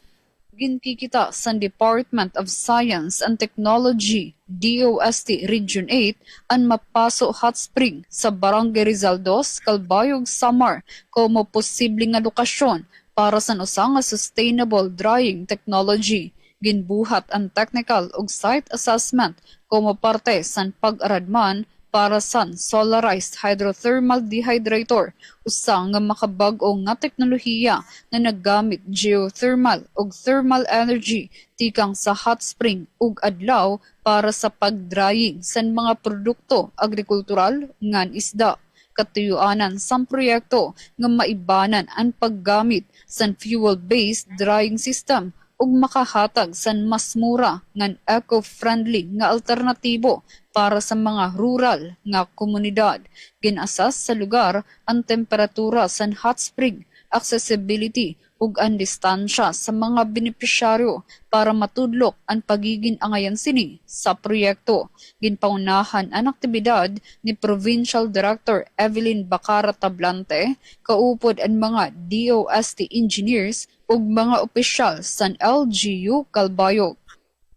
Ginkikita sa Department of Science and Technology, DOST Region 8, ang mapaso hot spring sa Barangay Rizal 2, Calbayog, Samar, como posible nga lokasyon para sa usang sustainable drying technology. Ginbuhat ang technical ug site assessment como parte sa pag-aradman para sa solarized hydrothermal dehydrator, usang nga makabag-o nga teknolohiya na naggamit geothermal ug thermal energy tikang sa hot spring ug adlaw para sa pagdrying sa mga produkto agrikultural ngan isda. Katuyuanan sa proyekto nga maibanan ang paggamit sa fuel-based drying system ug makahatag sa mas mura ngan eco-friendly nga alternatibo para sa mga rural nga komunidad. Ginasas sa lugar ang temperatura sa hot spring, accessibility ug ang distansya sa mga benepisyaryo para matudlok ang pagiging angayan sini sa proyekto. Ginpaunahan ang aktibidad ni Provincial Director Evelyn Bacara Tablante, kaupod ang mga DOST engineers ug mga opisyal sa LGU Calbayog.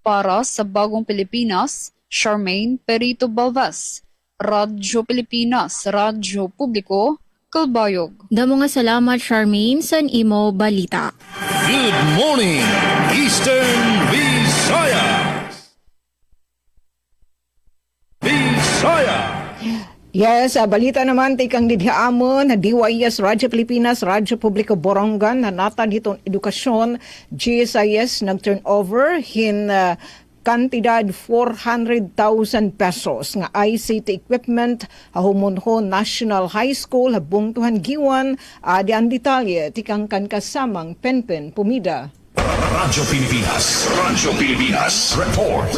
Para sa Bagong Pilipinas, Charmaine Perito Balvez, Radyo Pilipinas, Radyo Publiko, Calbayog. Damo nga salamat Charmaine sa imo balita. Good morning, Eastern Visayas. Yes, balita naman tikang didhiamon na DYS Radyo Pilipinas, Radyo Publiko Borongan na natan hitong edukasyon, GSIS nag-turnover hin kantidad 400,000 pesos nga ICT equipment hahumonho National High School habungtuhan giwan di ang detalye tikang kan kasamang Penpen Pumida. Radyo Pilipinas Report.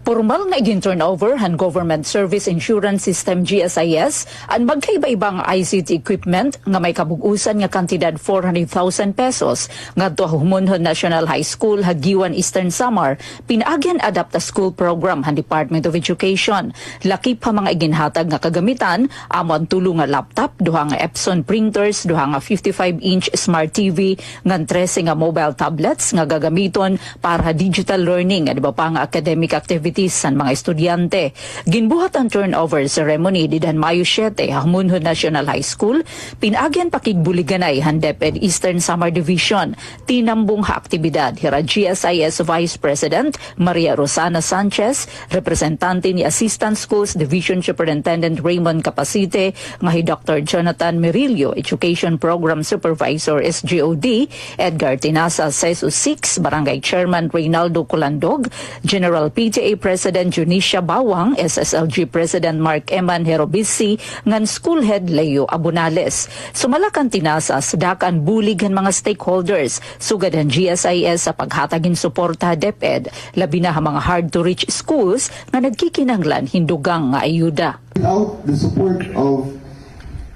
Formal nga igin-turnover han Government Service Insurance System GSIS ang magkaiba-ibang ICT equipment nga may kabugusan nga kantidad 400,000 pesos ngadto humonhon National High School Hagiwan Eastern Samar pinaagyan adapta school program han Department of Education. Lakip pa mga iginhatag nga kagamitan amon tulo nga laptop, duha nga Epson printers, duha nga 55-inch smart TV, ngan 13 nga mobile tablets nga gagamiton para digital learning at iba pa nga academic activities sa mga estudyante. Ginbuhat ang turnover ceremony didan Mayo 7 Hamunhon National High School. Pinagyan pakigbuliganay han DepEd Eastern Samar Division. Tinambong ha aktibidad hira GSIS Vice President Maria Rosana Sanchez, representante ni Assistant Schools Division Superintendent Raymond Capacite, nga hi Dr. Jonathan Merillo, Education Program Supervisor SGOD, Edgar Tinasa, CESU 6, Barangay Chairman Reynaldo Colandog, General PTA President Junicia Bawang, SSLG President Mark Eman Herobisi, ngan School Head Leo Abunales. Sumalakan tinasas dakan buligan mga stakeholders, sugad ang GSIS sa paghatagin suporta DepEd, labi na mga hard-to-reach schools nga nagkikinanglan hindugang nga ayuda. Without the support of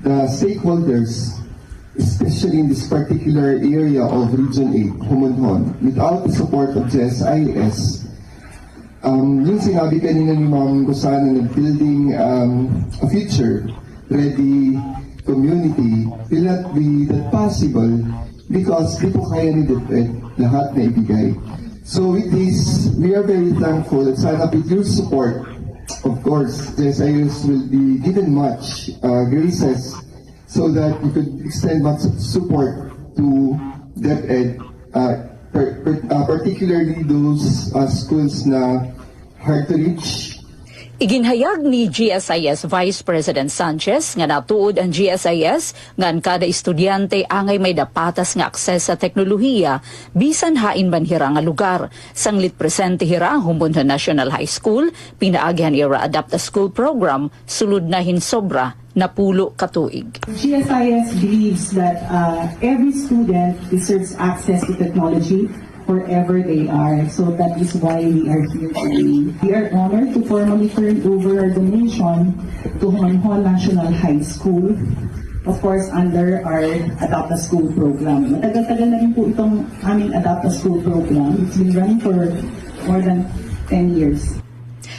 the stakeholders, especially in this particular area of Region 8, Humonhon, without the support of GSIS, yung sinabi kanina ni Ma'am Rosana na building a future-ready community will not be that possible because di po kaya ni DepEd lahat na ibigay. So with this, we are very thankful at sana with your support, of course, GSIS will be given much graces so that we could extend much support to DepEd, particularly those schools na hard to reach. Iginhayag ni GSIS Vice President Sanchez nga natuod ang GSIS ngan kada estudyante angay may dapatas nga akses sa teknolohiya bisan hain man hira nga lugar. Sanglit presente hira humonhon National High School, pinaagyan ira Adapta School Program, sulod na hinsobra na pulo katuig. GSIS believes that every student deserves access to technology wherever they are. So that is why we are here today. We are honored to formally turn over our donation to Homanhon National High School, of course, under our Adopt a School program. Matagal-tagal na rin po itong aming Adopt a School program. It's been running for more than 10 years.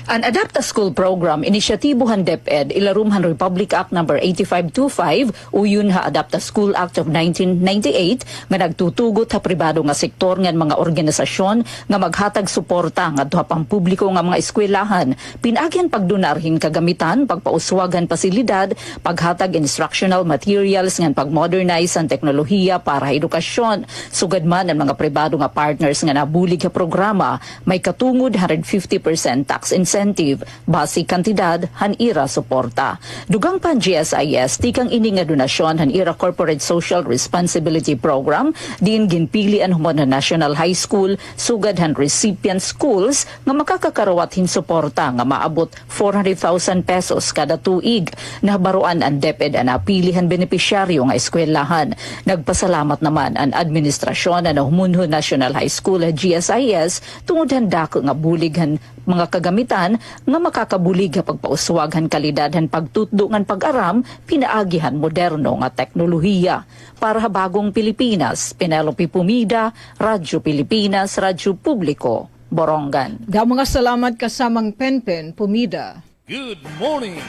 An Adapt a School program, inisyatibohan DepEd, ilarumhan Republic Act No. 8525, uyon ha Adapt a School Act of 1998, nga nagtutugot ha pribado nga sektor nga mga organisasyon nga maghatag suporta nga duha pang publiko nga mga eskwelahan, pinagyan pagdonarhin kagamitan, pagpauswagan pasilidad, paghatag instructional materials nga pagmodernize ang teknolohiya para edukasyon. Sugad man ang mga pribado nga partners nga nabulig ha programa, may katungod 150% tax incentive, basi kantidad, hanira suporta. Dugang pa GSIS, tikang ini nga donasyon, hanira Corporate Social Responsibility Program, din ginpili ang humon na National High School, sugad han recipient schools, nga makakakarawat hin suporta nga maabot 400,000 pesos kada tuig. Nabaruan ang DepEd ang napilihan benepisyaryo nga eskwelahan. Nagpasalamat naman ang administrasyon na Humunho National High School GSIS tungod handa nga bulighan mga kagamitan nga makakabulig nga pagpauswagan kalidadhan pagtutdungan pag-aram pinaagihan moderno nga teknolohiya. Para sa bagong Pilipinas, Penelope Pumida, Radyo Pilipinas, Radyo Publiko, Borongan. Da mga salamat kasamang Penpen, Pumida. Good morning,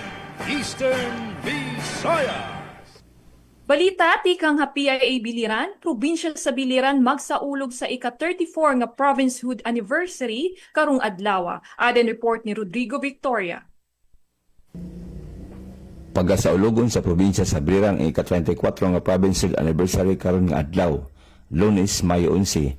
Eastern Visayas. Balita, tikang PIA Biliran, probinsya sa Biliran magsaulog sa ika-34 nga provincehood anniversary karong adlaw. Aden report ni Rodrigo Victoria. Pagkasaulogon sa probinsya sa Biliran ang ika-34 nga provincehood anniversary karon nga adlaw, Lunes, Mayo 11.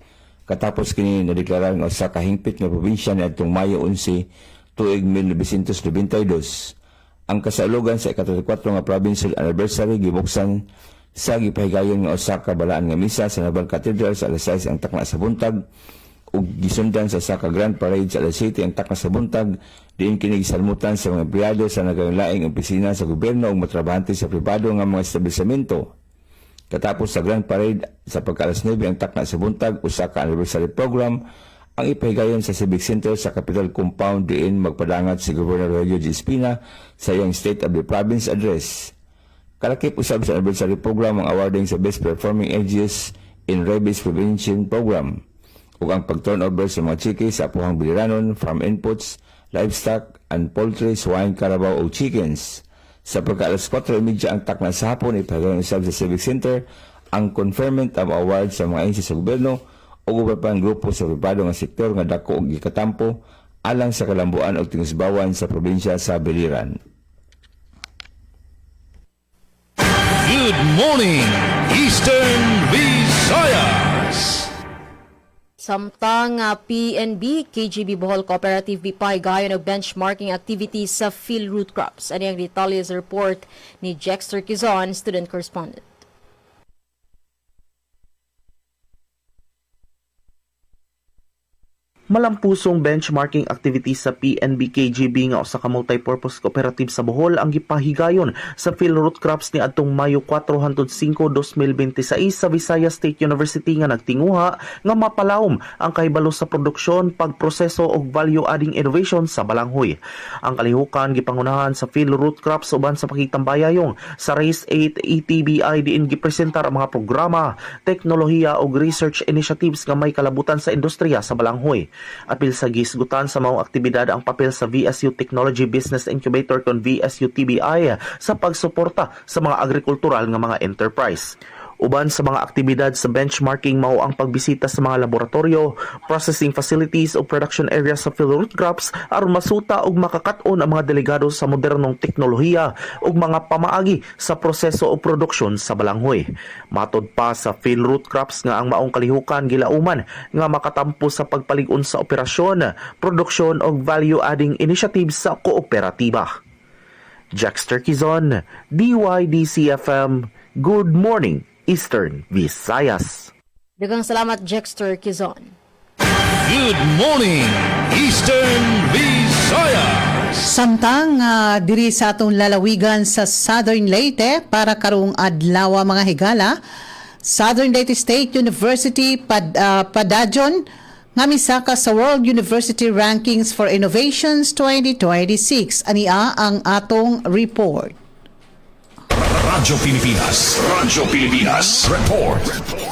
Katapos kini nadeklarar nga usa ka hingpit nga probinsya niadtong Mayo 11 tuig 1992. Ang kasaulogan sa ika-34 nga provincial anniversary gibuksan sa gipahigayon nga usa ka balaan nga misa sa Naval Cathedral sa alas 6 ang takna sa buntag ug gisundan sa usa ka grand parade sa alas 7 ang takna sa buntag diin kini gisalmutan sa mga empleyado sa nagalaing opisina sa gobyerno ug matrabahante sa pribado nga mga establisamento. Katapos sa grand parade sa pagka-alas 9 ang takna sa buntag usa ka anniversary program ang ipahigayon sa Civic Center sa Capitol Compound diin magpadangat si Governor Rogelio G. Espina sa iyang State of the Province Address. Kalakip usab sa anniversary program ang awarding sa Best Performing LGUs in Rabies Prevention Program ug ang pag-turnover sa mga chiki sa apuhang biliranon, farm inputs, livestock, and poultry, swine, carabao o chickens. Sa pagka-alas 4:30 ang takna sa hapon ipahigayon usab sa Civic Center ang conferment of awards sa mga agency sa gobyerno o uban pang grupo sa pribado nga sektor nga dako og gikatampo alang sa kalambuan o tinusbawan sa probinsya sa Biliran. Good morning, Eastern Visayas. Samtang PNB, KGB Bohol Cooperative bipahigayon og benchmarking activities sa field root crops. Ano ang detalye sa report ni Jexter Quizon, student correspondent. Malampusong benchmarking activities sa PNB KGB nga usa ka multi-purpose cooperative sa Bohol ang gipahigayon sa field root crops ni adtong Mayo 4 hangtod 5, 2026 sa Visayas State University nga nagtinguha nga mapalawom ang kahibalo sa produksyon, pagproseso ug value-adding innovation sa balanghoy. Ang kalihukan gipangunahan sa field root crops uban sa pakitambayayong sa Race 8 ETBI diin gipresentar ang mga programa, teknolohiya ug research initiatives nga may kalabutan sa industriya sa balanghoy. Apil sa gisgutan sa maong aktibidad ang papel sa VSU Technology Business Incubator kon VSU TBI sa pagsuporta sa mga agrikultural nga mga enterprise. Uban sa mga aktibidad sa benchmarking mao ang pagbisita sa mga laboratorio, processing facilities o production areas sa field root crops aron masuta ug makakat-on ang mga delegado sa modernong teknolohiya ug mga pamaagi sa proseso o produksyon sa balanghoy. Matod pa sa field root crops nga ang maong kalihukan gilauman nga makatampo sa pagpalig-on sa operasyon, produksyon ug value-adding initiatives sa kooperatiba. Jexter Quizon, DYDC-FM, Good Morning, Eastern Visayas. Daghang salamat, Jexter Quizon. Good morning, Eastern Visayas. Samtang diri sa atong lalawigan sa Southern Leyte para karong adlaw mga higala, Southern Leyte State University Padayon nga misaka sa World University Rankings for Innovations 2026. Ania ang atong report. Radyo Pilipinas Report.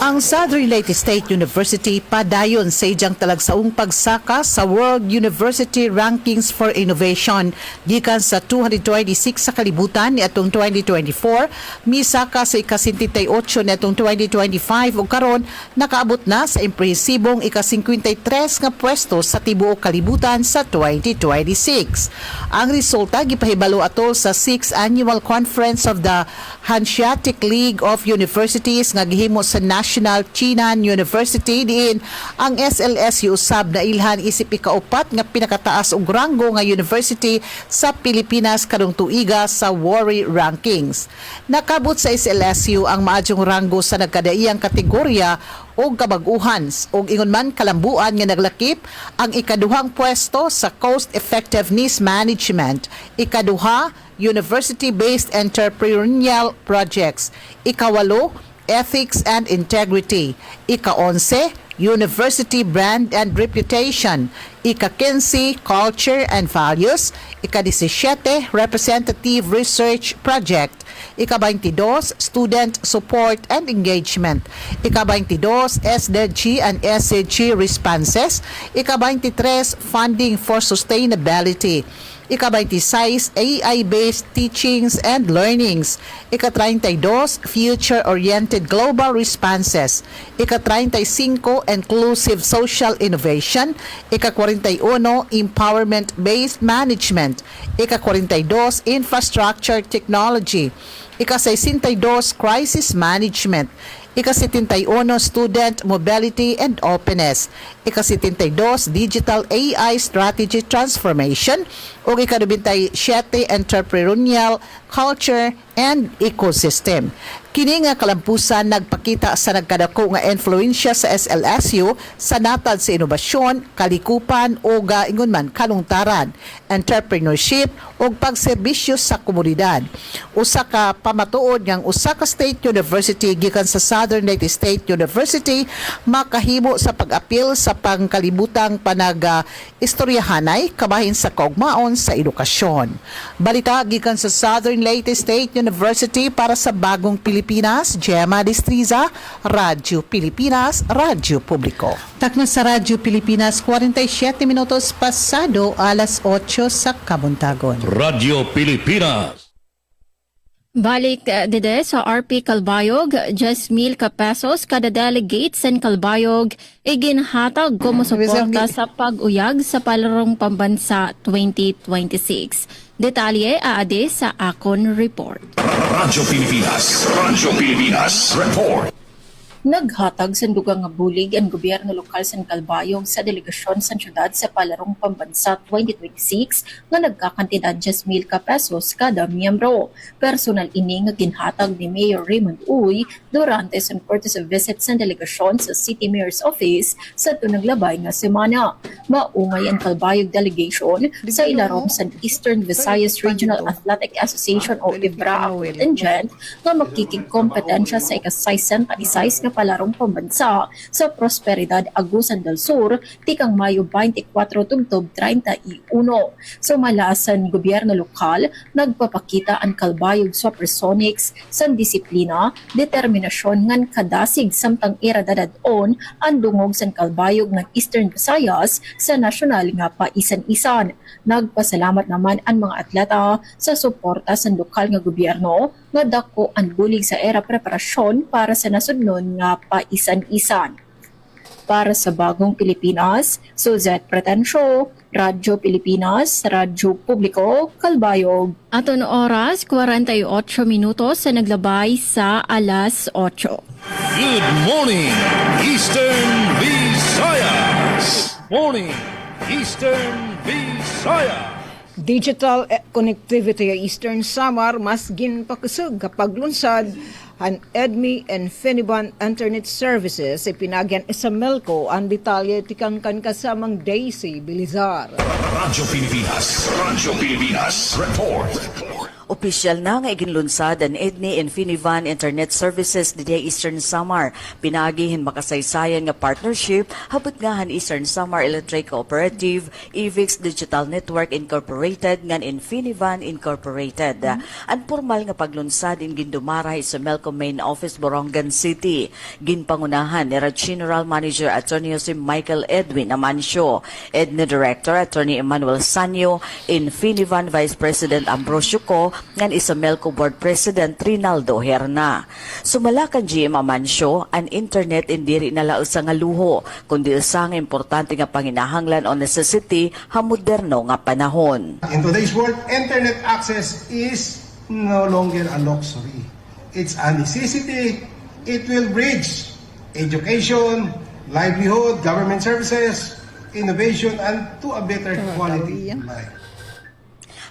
Ang Southern Leyte State University padayon sa ijang talagsaong pagsaka sa World University Rankings for Innovation gikan sa 226 sa kalibutan ni atong 2024 misaka sa ika-78 ni atong 2025 ug karon nakaabot na sa impresibong ika-53 nga pwesto sa tibuok kalibutan sa 2026. Ang resulta gipahibalo atol sa 6th Annual Conference of the Hanseatic League of Universities nga gihimo sa National Chinan University diin ang SLSU usab na ilhan isip ikaupat nga pinakataas og ranggo nga university sa Pilipinas kadong tuiga sa WORI Rankings. Nakabot sa SLSU ang maadyong ranggo sa nagkadaiyang kategorya o kabag-uhan o ingon man kalambuan nga naglakip ang ikaduhang pwesto sa Cost Effectiveness Management, ikaduha University-Based Entrepreneurial Projects, ikawalo Ethics and Integrity, ika-11 University Brand and Reputation, ika-15 Culture and Values, ika-17 Representative Research Project, ika-22 Student Support and Engagement, ika-22 SDG and SCG Responses, ika-23 Funding for Sustainability, ika-26 AI-based teachings and learnings, ika-32 future-oriented global responses, ika-35 inclusive social innovation, ika-41 empowerment-based management, ika-42 infrastructure technology, ika-62 crisis management, ika-71 student mobility and openness, ika-72 digital AI strategy transformation, o ika-27 entrepreneurial culture and ecosystem. Kini nga kalampusan nagpakita sa nagkadako nga influensya sa SLSU sa natad sa inobasyon, kalikupan o ingon man kalungtaran, entrepreneurship o pagserbisyo sa komunidad. Usa ka pamatuod ngang usa ka state university gikan sa Southern Leyte State University makahimo sa pag-apil sa pangkalibutang istoryahanay kabahin sa kaugmaon sa edukasyon. Balita gikan sa Southern Leyte State University para sa Bagong Pilipinas, Gemma Destriza, Radyo Pilipinas, Radyo Publiko. Takna sa Radyo Pilipinas, 47 minutos pasado alas 8 sa Kabuntagon. Radyo Pilipinas. Balik dede sa RP Calbayog, 10,000 ka pesos kada delegate sa Calbayog iginhatag como suporta sa pag-uyag sa Palarong Pambansa 2026. Detalye aade sa akon report. Radyo Pilipinas Report. Naghatag sa dugang nga bulig ang gobyerno lokal sa Calbayog sa delegasyon sa syudad sa Palarong Pambansa 2026 nga nagkakantidad 10,000 ka pesos kada miyembro. Personal ini nga ginhatag ni Mayor Raymond Uy durante sa courtesy visit sa delegasyon sa City Mayor's Office sa tunaglabay nga semana. Maungay ang Calbayog delegation sa ilarom sa Eastern Visayas Regional Athletic Association o IBRA contingent nga magkikikompetensya sa ika-60 nga Palarong Pambansa sa Prosperidad Agusan del Sur tikang Mayo 24 tubtob 31. So malasan gobyerno lokal nagpapakita ang Calbayog Supersonics sa disiplina, determinasyon ngan kadasig samtang iradadadon ang dungog sa Calbayog ng Eastern Visayas sa nasyonal nga paisan-isan. Nagpasalamat naman ang mga atleta sa suporta sa lokal nga gobyerno nga dako ang bulig sa era preparasyon para sa nasudnon nga paisan-isan. Para sa Bagong Pilipinas, Suzette Pretensyo, Radyo Pilipinas, Radyo Publiko, Calbayog. Aton oras, 48 minutos sa naglabay sa alas 8. Good morning, Eastern Visayas. Morning, Eastern Visayas. Digital connectivity sa Eastern Samar mas ginpakasag kapag lunsad ang EDMI and Feniban Internet Services ipinagyan sa Melco ang detalye tikang kan kasamang Daisy Bilizar. Radyo Pilipinas Report. Opisyal na nga iginlunsad ang EDNI Infinivan Internet Services diya Eastern Samar. Pinagihin makasaysayan nga partnership habot nga han Eastern Samar Electric Cooperative, EVIX Digital Network Incorporated ngan Infinivan Incorporated. Ang formal nga paglunsad in gindumaray sa Melco Main Office, Borongan City. Ginpangunahan ni General Manager Attorney Jose Michael Edwin Amancio, EDNI Director Attorney Emmanuel Sanyo, Infinivan Vice President Ambrosio Co, ngan isa Melco Board President Rinaldo Herna. Sumalakan GM Amancio, ang internet indiri nala usa nga luho, kundi usa nga importante nga panginahanglan o necessity ha moderno nga panahon. In today's world, internet access is no longer a luxury. It's a necessity. It will bridge education, livelihood, government services, innovation, and to a better quality of life.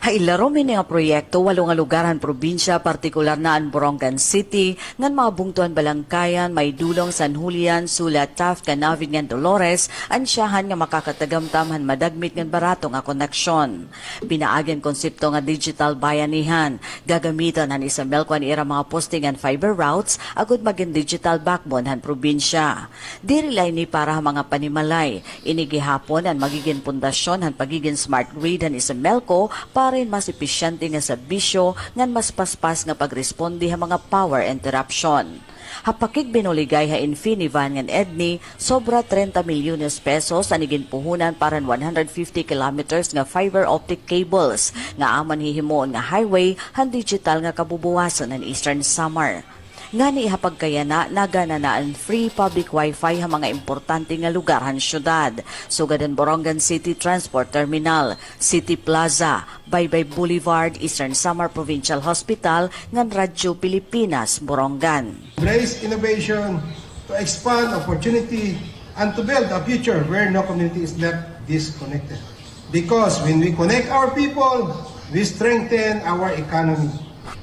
Hailaro mi nga proyekto walo nga lugaran probinsya, partikular na ang Borongan City, ngan mga bungtuan Balangkayan, may dulong San Julian, Sulat, Taft, Canavid ngan Dolores, ansyahan nga makakatagamtamhan madagmit ngan barato nga koneksyon. Pinaagan konsepto nga digital bayanihan, gagamitan han isa Melcoan ira mga posting and fiber routes, agud maging digital backbone han probinsya. Dirilay ni para mga panimalay, inigihapon ang magiging pundasyon han pagiging smart grid han isa Melco para mas epesyente nga serbisyo ngan mas paspas nga pagresponde ha mga power interruption. Hapakig binuligay ha Infinivan ngan EDNI sobra 30 milyones pesos ang iginpuhunan para 150 kilometers nga fiber optic cables nga aman hihimuon nga highway han digital nga kabubuwasan ng Eastern Samar. Nga ni ihapagkayana nagana na ang free public wifi ha mga importante nga lugar han syudad. Sugadan Borongan City Transport Terminal, City Plaza, Baybay Boulevard, Eastern Samar Provincial Hospital, ngan Radyo Pilipinas, Borongan. Embrace innovation to expand opportunity and to build a future where no community is left disconnected. Because when we connect our people, we strengthen our economy.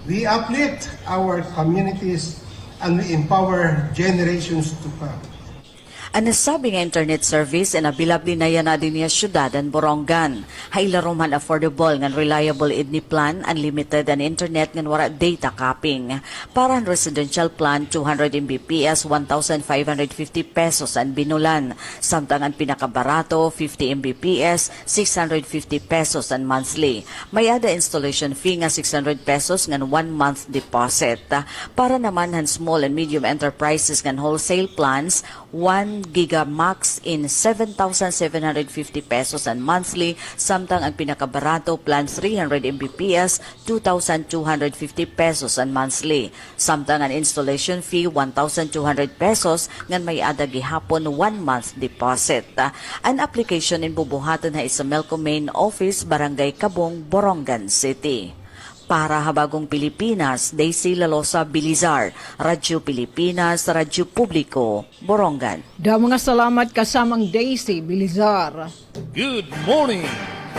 We uplift our communities and we empower generations to come. Ang nasabi nga internet service na bilab din na yan na din niya syudad ang Borongan. Hailaroman affordable nga reliable EDNI plan, unlimited ang internet nga wala data capping. Para ang residential plan, 200 Mbps, 1,550 pesos ang binulan. Samtang ang pinakabarato, 50 Mbps, 650 pesos ang monthly. May ada installation fee nga 600 pesos nga 1 month deposit. Para naman ang small and medium enterprises nga wholesale plans, 1 Giga Max in 7,750 pesos and monthly, samtang ang pinakabarato plan 300 Mbps, 2,250 pesos and monthly. Samtang ang installation fee 1,200 pesos ngan may ada gihapon 1 month deposit. An application in bubuhatan na isa Melco Main Office, Barangay Cabong, Borongan City. Para Habagong Pilipinas, Daisy Lalosa Bilizar, Radyo Pilipinas, Radyo Publiko, Borongan. Mga salamat kasamang Daisy Bilizar. Good morning,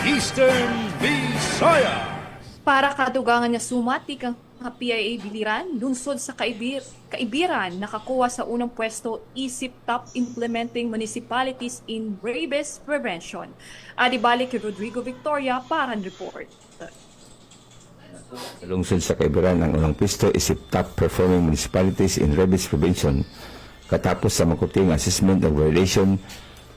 Eastern Visayas. Para kadugangan nga sumati kang PIA Biliran, lunsod sa Kaibiran, nakakuha sa unang pwesto isip top implementing municipalities in rabies prevention. Adibalik kay Rodrigo Victoria para ang report. Lungsod sa Kaibiran ang unang pwesto isip top performing municipalities in rabies prevention katapos sa makuting assessment of violation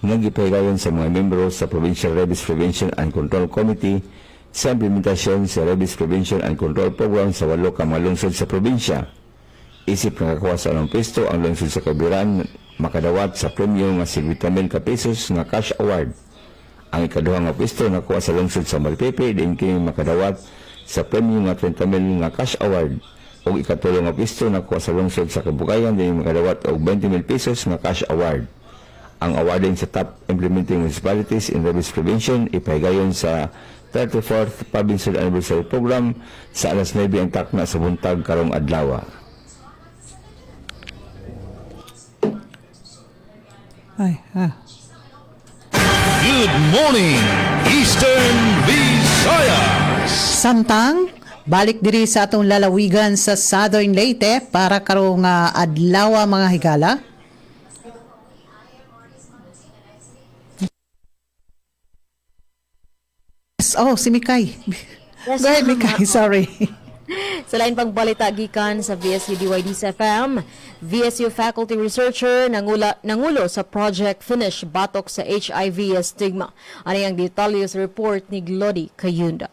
ng gipahigayon sa mga membro sa Provincial Rabies Prevention and Control Committee sa implementasyon sa Rabies Prevention and Control Program sa 8 ka mga lungsod sa probinsya. Isip nakakuha sa unang pwesto ang lungsod sa Kaibiran makadawat sa premyo nga 50,000 ka pesos nga cash award. Ang ikaduhang nga pwesto nakuha sa lungsod sa Malpepe din kini makadawat sa premyo nga 20,000 nga cash award. O ikatulong nga pwesto nakuha sa lungsod sa Kabugayan din makadawat og 20,000 pesos nga cash award. Ang awarding sa top implementing municipalities in rabies prevention ipahigayon sa 34th Provincial Anniversary Program sa alas 9 ang takna sa buntag karong adlaw. Good morning, Eastern Visayas. Samtang, balik diri sa atong lalawigan sa Southern Leyte para karong adlaw mga higala. Oh, si Mikay. Yes, Go ahead, ma'am. Mikay. Sorry. Sa lain pang balita gikan sa VSU DYDs FM, VSU faculty researcher nangulo sa Project Finish batok sa HIV stigma. Ano ang detalye sa report ni Glody Kayunda.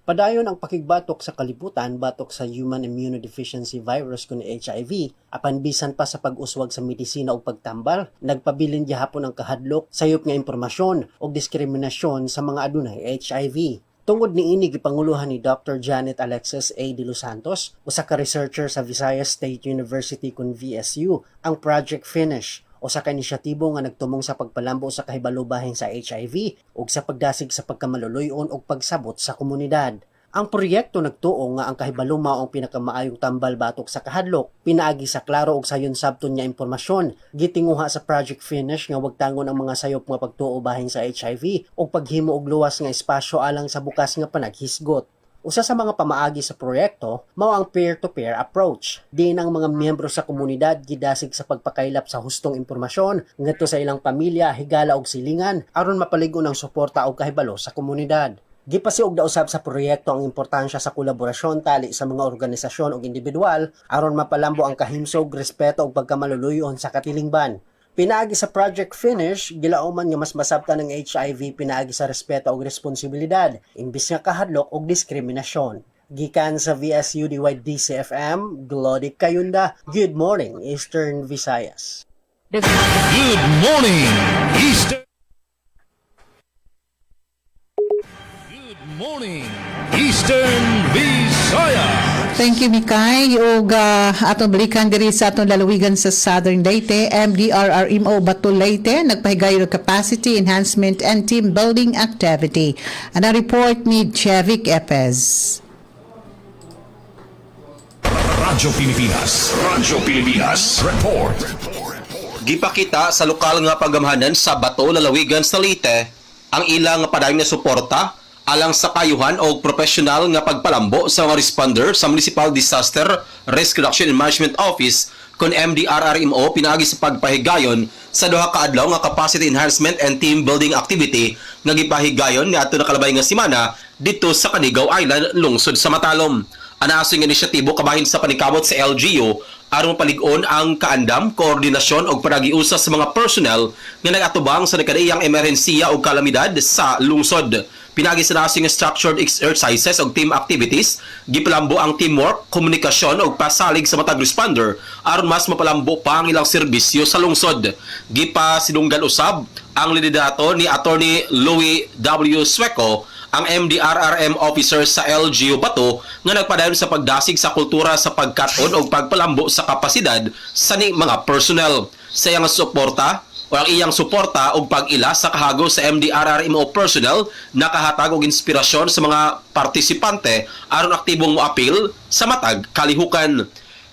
Padayon ang pakigbatok sa kalibutan batok sa human immunodeficiency virus kun HIV, apan bisan pa sa pag-uswag sa medisina o pagtambal, nagpabilin gihapon ang kahadlok, sayop nga impormasyon o diskriminasyon sa mga adunay HIV. Tungod niini gipanguluhan ni Dr. Janet Alexis A. De Los Santos, usa ka researcher sa Visayas State University kun VSU, ang Project Finish o sa inisyatibo nga nagtumong sa pagpalambo sa kahibalo bahin sa HIV ug sa pagdasig sa pagkamaluluyon ug pagsabot sa komunidad. Ang proyekto nagtuo nga ang kahibalo mao ang pinakamaayong tambal batok sa kahadlok, pinaagi sa klaro ug sayon sabton nga impormasyon, gitinguha sa Project Finish nga wagtangon ang mga sayop nga pagtuo bahin sa HIV ug paghimo og luwas nga espasyo alang sa bukas nga panaghisgot. Usa sa mga pamaagi sa proyekto mao ang peer-to-peer approach. Diin ang mga miyembro sa komunidad gidasig sa pagpakaylap sa hustong impormasyon ngadto sa ilang pamilya, higala ug silingan aron mapaligon ang suporta ug kahibalo sa komunidad. Gipasiog dausab sa proyekto ang importansya sa kolaborasyon tali sa mga organisasyon ug individual aron mapalambo ang kahimsog, respeto ug pagkamaluluyon sa katilingban. Pinaagi sa Project Finish, gilauman nga mas masabtan ng HIV pinaagi sa respeto ug responsibilidad, imbis nga kahadlok ug diskriminasyon. Gikan sa VSU DYDC-FM, Glody Kayunda, Good Morning, Eastern Visayas. Good morning, Eastern. Good morning, Eastern Visayas. Thank you, Mikay. Ug atong balikan diri sa atong lalawigan sa Southern Leyte, MDRRMO Bato Leyte nagpahigayon og capacity enhancement and team building activity. Ang report ni Chevic Epez. Radyo Pilipinas report. Gipakita sa lokal nga pagamhanan sa Bato, lalawigan sa Leyte ang ilang padayon nga suporta alang sa kayuhan o professional nga pagpalambo sa mga responder sa Municipal Disaster Risk Reduction and Management Office kun MDRRMO pinaagi sa pagpahigayon sa duha ka adlaw nga capacity enhancement and team building activity nga gipahigayon niadto na kalabay nga semana dito sa Canigao Island, lungsod sa Matalom. Anaso nga inisyatibo kabahin sa panikabot sa LGU aron palig-on ang kaandam, koordinasyon ug panagiusa sa mga personnel nga nagatubang sa nakadaiyang emerhensiya ug kalamidad sa lungsod. Pinagi sa nasing structured exercises o team activities, gipalambo ang teamwork, komunikasyon o pasalig sa matag responder aron mas mapalambo pa ang ilang serbisyo sa lungsod. Gipa sinunggan usab ang liderato ni Attorney Louis W. Sueco, ang MDRRM officer sa LGU Bato nga nagpadayon sa pagdasig sa kultura sa pagkat-on o pagpalambo sa kapasidad sa mga personnel. Sa iyang suporta o ang iyang suporta o pag-ila sa kahago sa MDRRMO personnel nakahatag og inspirasyon sa mga partisipante aron aktibong moapil sa matag kalihukan.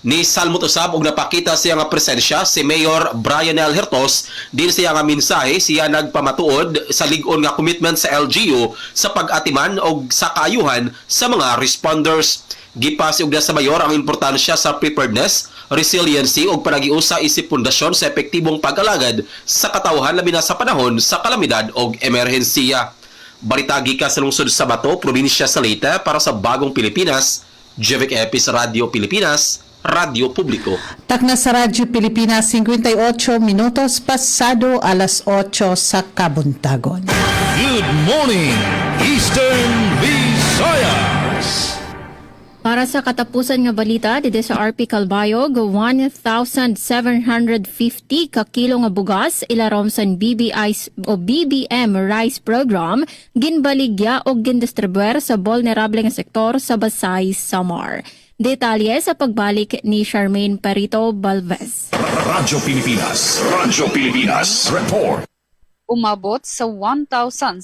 Ni salmot usab og napakita siya nga presensya si Mayor Brian L. Hertos din siya nga mensahe siya nagpamatuod sa lig-on nga commitment sa LGU sa pag-atiman og sa kaayuhan sa mga responders. Gipasiog na sa mayor ang importansya sa preparedness, resiliency ug panagiusa isip pundasyon sa epektibong pag-alagad sa katawhan labi na sa panahon sa kalamidad ug emerhensiya. Balita gikan sa lungsod sa Bato, probinsya sa Leyte para sa Bagong Pilipinas, Jevic Epis, Radio Pilipinas, Radio Publiko. Takna sa Radyo Pilipinas, 58 minutos pasado alas 8 sa kabuntagon. Good morning, Eastern Visayas. Para sa katapusan nga balita, dito sa RP Calbayog, 1,750 ka kilo nga bugas ilarom sa BBM Rice Program ginbaligya o gindistribuer sa vulnerable nga sektor sa Basay, Samar. Detalye sa pagbalik ni Charmaine Perito Balvez. Radyo Pilipinas report. Umabot sa 1,750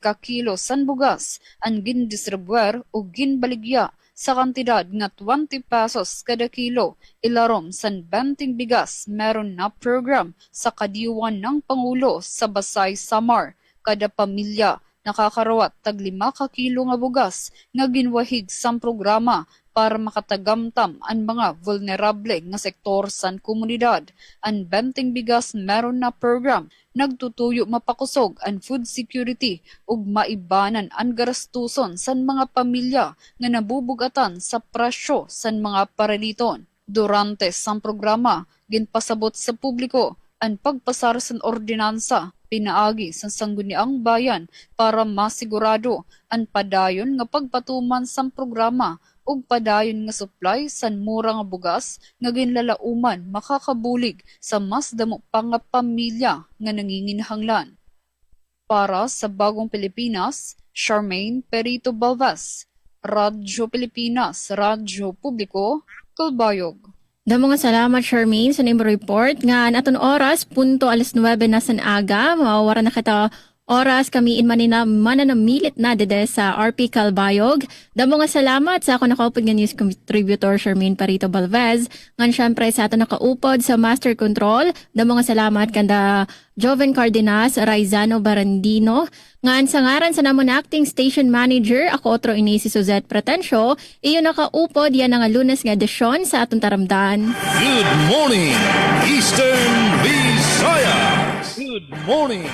ka kilo san bugas ang gindistribuer o ginbaligya sa kantidad nga 20 pesos kada kilo. Ilarom san 20 bigas meron na program sa kadiwan ng Pangulo sa Basay, Samar. Kada pamilya nakakarawat tag 5 ka kilo nga bugas nga ginwahig sang programa para makatagamtam ang mga vulnerable nga sektor sa komunidad. Ang Benting Bigas meron na program nagtutuyo mapakusog ang food security ug maibanan ang garastuson sa mga pamilya nga nabubugatan sa presyo sa mga paraliton. Durante sa programa, ginpasabot sa publiko ang pagpasar sa ordinansa pinaagi sa sangguniang bayan para masigurado ang padayon nga pagpatuman sa programa ug padayon nga supply sa mura nga bugas nga ginlalauman makakabulig sa mas damo pa nga pamilya nga nanginginhanglan. Para sa Bagong Pilipinas, Charmaine Perito Balvas, Radyo Pilipinas, Radyo Publiko, Kalbayog. Damo nga salamat, Charmaine, sa name report. Nga naton oras, punto 9:00 na sa aga. Mawawara na kita oras kami mananamilit na dede sa RP Calbayog. Damo nga salamat sa ako nakaupod nga news contributor Charmaine Parito Balvez. Ngan syempre sa ato nakaupod sa Master Control. Damo nga salamat kanda Joven Cardenas, Raizano Barandino. Ngan sa ngaran sa namon acting station manager, ako otro ini si Suzette Pretencio. Iyo nakaupod yan nga Lunes nga edisyon sa atong taramdan. Good morning, Eastern Visayas. Good morning,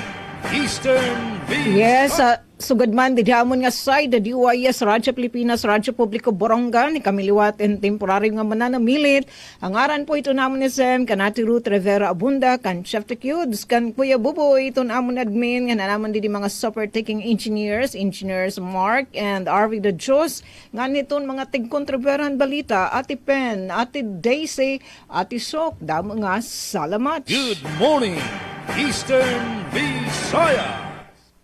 Eastern Visayas. Yes, sugad man didhamon nga side the DYS Radyo Pilipinas Radyo Publiko Borongan ni kamiliwat and temporary nga mananamilit. Ang aran po ito namon ni Sem kanati Ruth Rivera Abunda kan Chef Tecudes kan Kuya Buboy ito namon admin nga naman di mga super taking engineers Mark and Arvi de Jose nga niton mga tig-kontroberan balita Ate Pen, Ate Daisy, Ate Sok damo nga salamat. Good morning, Eastern Visayas.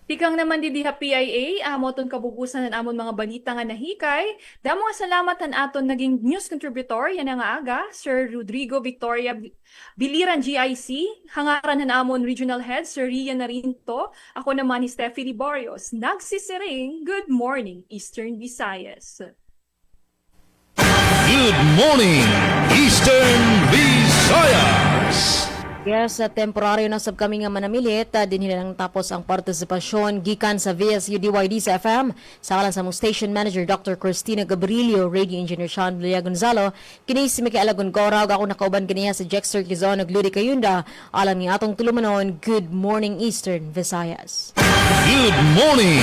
Tikang naman didiha PIA, amoton kabubusan ng amon mga balita nga nahikay. Damo nga salamat ang aton naging news contributor, yan nga aga, Sir Rodrigo Victoria Biliran GIC, hangaran ng amon regional head, Sir Rian Narinto, ako naman ni Steffi Liborios, nagsisiring, good morning, Eastern Visayas. Good morning, Eastern Visayas. Yes, sa temporaryo ng subkami nga manamilit, din nila nang tapos ang partisipasyon gikan sa VSU DYD sa FM. Sa kalan sa mong station manager Dr. Cristina Gabrilio, radio engineer Sean Villa Gonzalo, kini si Mikael Agongorag, ako nakauban kaniya sa Jexter Quezon ug Ludi Kayunda. Alam niya atong tulumanon, good morning Eastern Visayas. Good morning,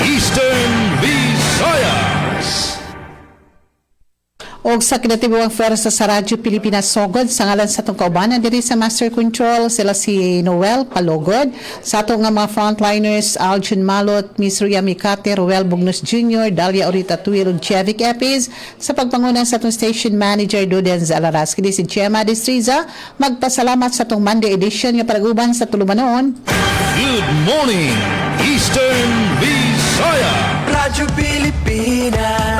Eastern Visayas. Og sa kinatibawang fersa sa Radyo Pilipinas Sogod, sa ngalan sa itong kaubanan diri sa Master Control, sila si Noel Palogod, sa itong nga mga frontliners, Aljun Malot, Miss Ria Mikate, Roel Bugnos Jr., Dalia Orita Tuil, ug Chevik Epis, sa pagpangunan sa itong station manager, Duden Zalaras. Kini si Gemma Distriza, magpasalamat sa itong Monday edition nga pag-uban sa tulumanon. Good morning, Eastern Visayas. Radyo Pilipinas